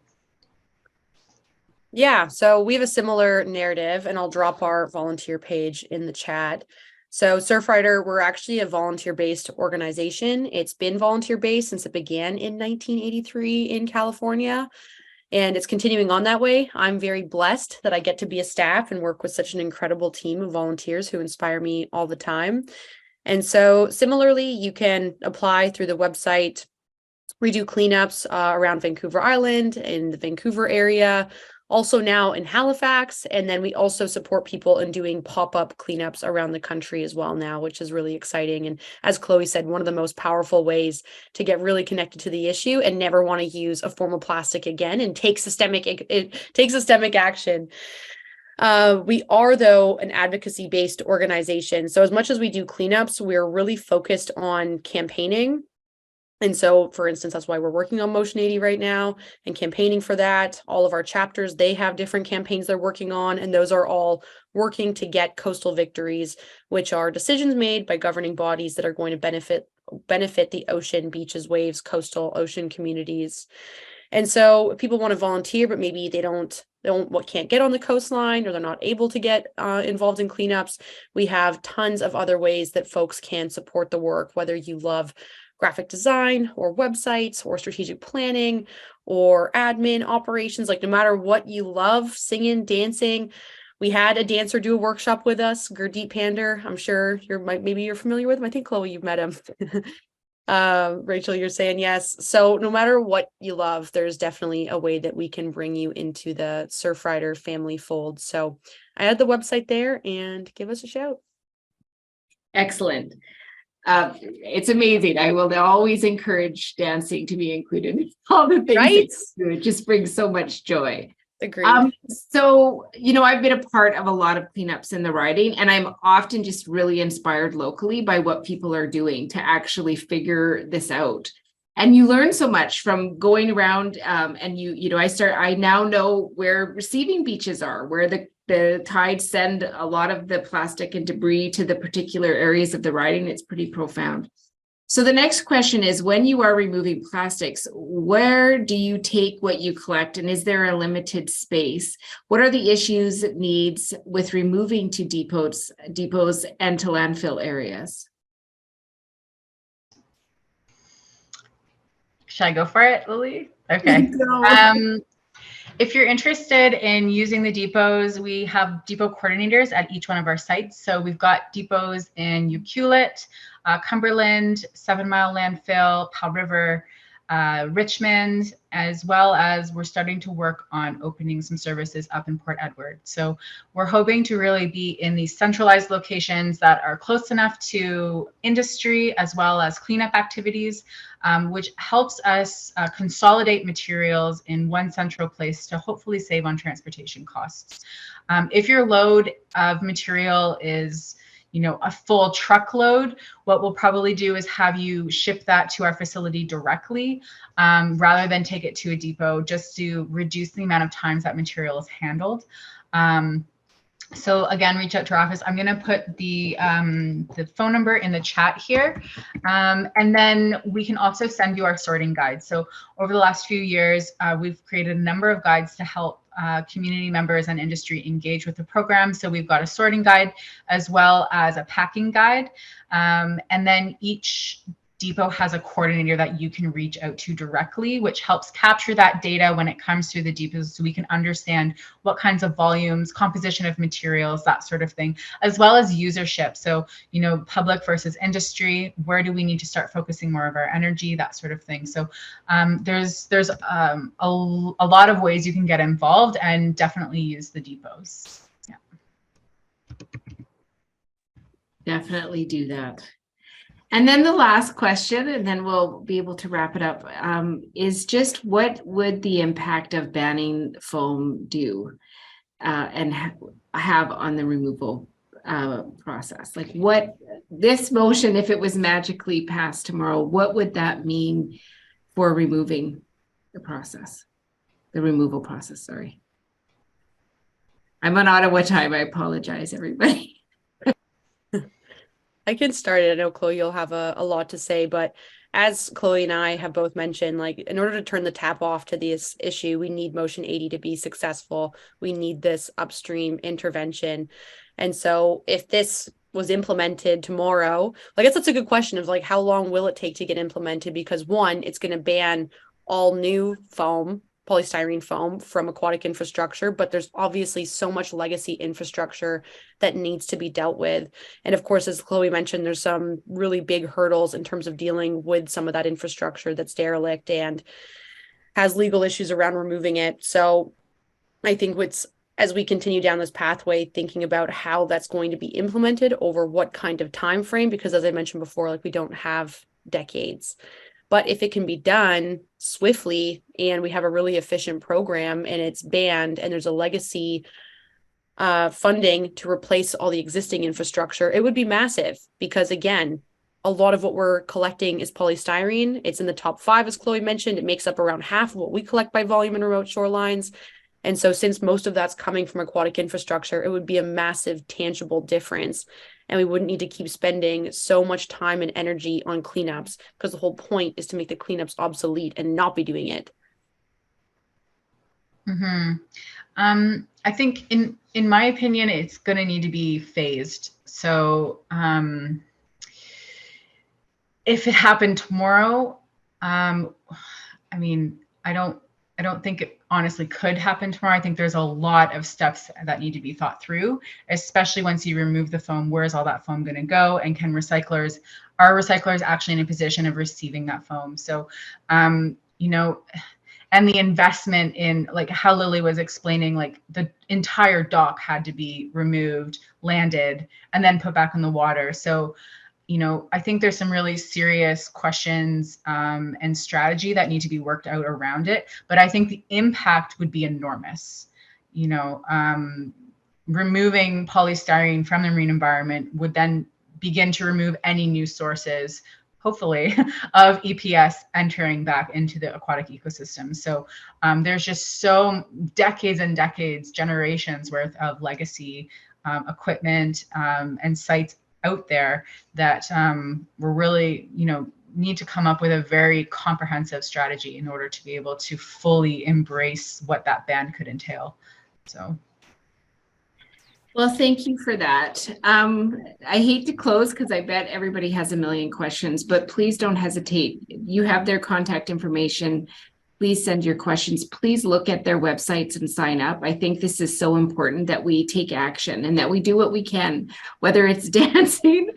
Yeah, so we have a similar narrative, and I'll drop our volunteer page in the chat. So Surfrider, we're actually a volunteer-based organization. It's been volunteer-based since it began in 1983 in California. And it's continuing on that way. I'm very blessed that I get to be a staff and work with such an incredible team of volunteers who inspire me all the time. And so similarly, you can apply through the website. We do cleanups around Vancouver Island, in the Vancouver area, also now in Halifax. And then we also support people in doing pop-up cleanups around the country as well now, which is really exciting. And as Chloe said, one of the most powerful ways to get really connected to the issue and never want to use a form of plastic again and take systemic action. We are, though, an advocacy-based organization. So as much as we do cleanups, we're really focused on campaigning. And so, for instance, that's why we're working on Motion 80 right now and campaigning for that. All of our chapters, they have different campaigns they're working on, and those are all working to get coastal victories, which are decisions made by governing bodies that are going to benefit the ocean, beaches, waves, coastal ocean communities. And so if people want to volunteer, but maybe they can't get on the coastline, or they're not able to get involved in cleanups, we have tons of other ways that folks can support the work, whether you love graphic design or websites or strategic planning or admin operations. Like, no matter what you love, singing, dancing. We had a dancer do a workshop with us, Gurdeep Pander. I'm sure maybe you're familiar with him. I think, Chloe, you've met him. Rachel, you're saying yes. So no matter what you love, there's definitely a way that we can bring you into the Surfrider family fold. So I had the website there, and give us a shout. Excellent. It's amazing. I will always encourage dancing to be included in all the things Right? that you do. It just brings so much joy. Agreed. So, I've been a part of a lot of cleanups in the riding, and I'm often just really inspired locally by what people are doing to actually figure this out. And you learn so much from going around, and I now know where receiving beaches are, where the tides send a lot of the plastic and debris to the particular areas of the riding. It's pretty profound. So the next question is, when you are removing plastics, where do you take what you collect, and is there a limited space? What are the issues, needs with removing to depots and to landfill areas? Should I go for it, Lily? Okay. If you're interested in using the depots, we have depot coordinators at each one of our sites. So we've got depots in Ucluelet, Cumberland, 7 Mile Landfill, Powell River, Richmond, as well as we're starting to work on opening some services up in Port Edward. So we're hoping to really be in these centralized locations that are close enough to industry as well as cleanup activities, which helps us consolidate materials in one central place to hopefully save on transportation costs. If your load of material is a full truckload, what we'll probably do is have you ship that to our facility directly, rather than take it to a depot, just to reduce the amount of times that material is handled. So again, reach out to our office. I'm going to put the phone number in the chat here. And then we can also send you our sorting guide. So over the last few years, we've created a number of guides to help community members and industry engage with the program. So we've got a sorting guide as well as a packing guide. And then each depot has a coordinator that you can reach out to directly, which helps capture that data when it comes through the depots, so we can understand what kinds of volumes, composition of materials, that sort of thing, as well as usership. So, public versus industry, where do we need to start focusing more of our energy, that sort of thing. So there's a lot of ways you can get involved, and definitely use the depots. Yeah. Definitely do that. And then the last question, and then we'll be able to wrap it up, is just what would the impact of banning foam do and have on the removal process? Like, what this motion, if it was magically passed tomorrow, what would that mean for removing the removal process, sorry. I'm on Ottawa time, I apologize, everybody. I can start it. I know, Chloe, you'll have a lot to say, but as Chloe and I have both mentioned, like, in order to turn the tap off to this issue, we need Motion 80 to be successful. We need this upstream intervention. And so if this was implemented tomorrow, I guess that's a good question of like, how long will it take to get implemented? Because one, it's going to ban all new foam, polystyrene foam from aquatic infrastructure, but there's obviously so much legacy infrastructure that needs to be dealt with. And of course, as Chloe mentioned, there's some really big hurdles in terms of dealing with some of that infrastructure that's derelict and has legal issues around removing it. So I think as we continue down this pathway, thinking about how that's going to be implemented over what kind of time frame, because as I mentioned before, like, we don't have decades. But if it can be done swiftly and we have a really efficient program and it's banned and there's a legacy funding to replace all the existing infrastructure, it would be massive. Because again, a lot of what we're collecting is polystyrene. It's in the top 5, as Chloe mentioned. It makes up around half of what we collect by volume in remote shorelines. And so since most of that's coming from aquatic infrastructure, it would be a massive tangible difference. And we wouldn't need to keep spending so much time and energy on cleanups, because the whole point is to make the cleanups obsolete and not be doing it. I think in my opinion, it's going to need to be phased. So if it happened tomorrow, I mean, I don't think it honestly could happen tomorrow. I think there's a lot of steps that need to be thought through, especially once you remove the foam. Where's all that foam going to go? And are recyclers actually in a position of receiving that foam? So, and the investment in, like how Lilly was explaining, like the entire dock had to be removed, landed, and then put back in the water. So, I think there's some really serious questions and strategy that need to be worked out around it. But I think the impact would be enormous. Removing polystyrene from the marine environment would then begin to remove any new sources, hopefully, of EPS entering back into the aquatic ecosystem. So there's just so decades and decades, generations worth of legacy equipment and sites out there that we're really, need to come up with a very comprehensive strategy in order to be able to fully embrace what that ban could entail. So. Well, thank you for that. I hate to close because I bet everybody has a million questions, but please don't hesitate. You have their contact information. Please send your questions. Please look at their websites and sign up. I think this is so important that we take action and that we do what we can, whether it's dancing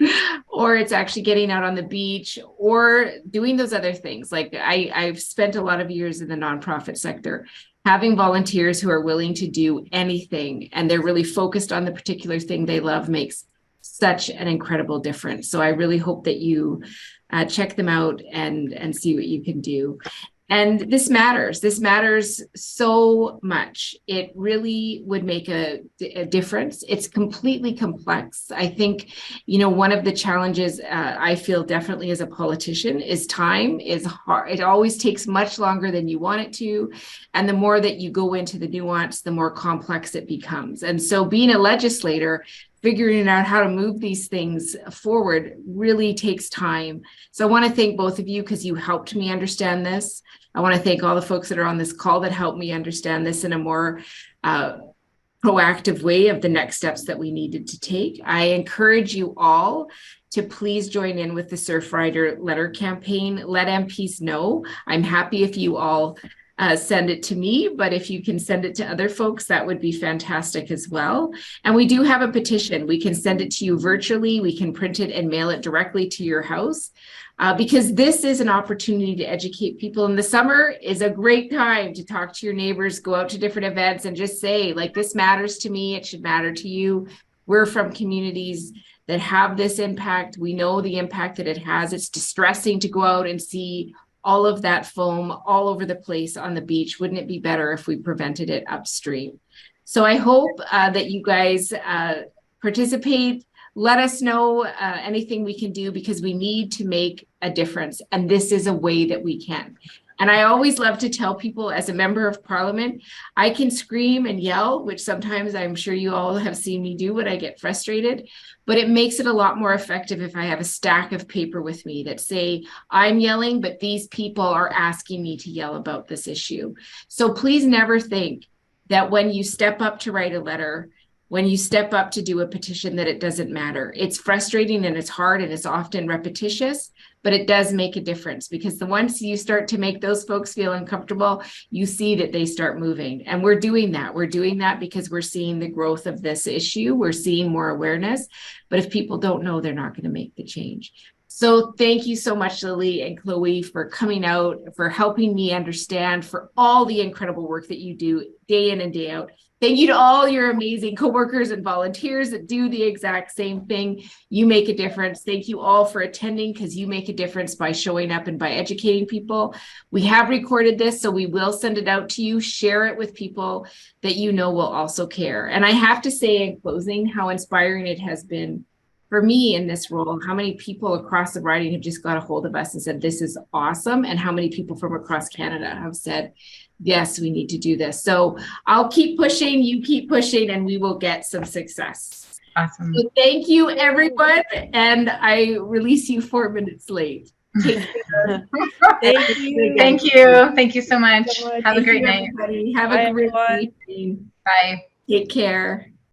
or it's actually getting out on the beach or doing those other things. Like I've spent a lot of years in the nonprofit sector. Having volunteers who are willing to do anything and they're really focused on the particular thing they love makes such an incredible difference. So I really hope that you check them out and see what you can do. And this matters. This matters so much. It really would make a difference. It's completely complex. I think, one of the challenges I feel definitely as a politician is time is hard. It always takes much longer than you want it to. And the more that you go into the nuance, the more complex it becomes. And so being a legislator, figuring out how to move these things forward really takes time. So I want to thank both of you because you helped me understand this. I want to thank all the folks that are on this call that helped me understand this in a more proactive way of the next steps that we needed to take. I encourage you all to please join in with the Surfrider letter campaign. Let MPs know. I'm happy if you all send it to me, but if you can send it to other folks, that would be fantastic as well. And we do have a petition. We can send it to you virtually. We can print it and mail it directly to your house because this is an opportunity to educate people. And the summer is a great time to talk to your neighbors, go out to different events and just say, like, this matters to me. It should matter to you. We're from communities that have this impact. We know the impact that it has. It's distressing to go out and see all of that foam all over the place on the beach. Wouldn't it be better if we prevented it upstream? So I hope that you guys participate. Let us know anything we can do because we need to make a difference. And this is a way that we can. And I always love to tell people as a member of parliament, I can scream and yell, which sometimes I'm sure you all have seen me do when I get frustrated, but it makes it a lot more effective if I have a stack of paper with me that say, I'm yelling, but these people are asking me to yell about this issue. So please never think that when you step up to write a letter, when you step up to do a petition, that it doesn't matter. It's frustrating and it's hard and it's often repetitious, but it does make a difference because once you start to make those folks feel uncomfortable, you see that they start moving. And we're doing that. We're doing that because we're seeing the growth of this issue. We're seeing more awareness. But if people don't know, they're not going to make the change. So thank you so much, Lilly and Chloe, for coming out, for helping me understand, for all the incredible work that you do day in and day out. Thank you to all your amazing coworkers and volunteers that do the exact same thing. You make a difference. Thank you all for attending because you make a difference by showing up and by educating people. We have recorded this, so we will send it out to you. Share it with people that you know will also care. And I have to say in closing how inspiring it has been for me in this role, how many people across the riding have just got a hold of us and said, this is awesome. And how many people from across Canada have said, yes, we need to do this. So I'll keep pushing, you keep pushing, and we will get some success. Awesome. So thank you, everyone. And I release you 4 minutes late. Take care. Thank you. Thank you. Thank you so much. Have a Thank great you, night. everybody. Have Bye, a great everyone. evening. Bye. Take care.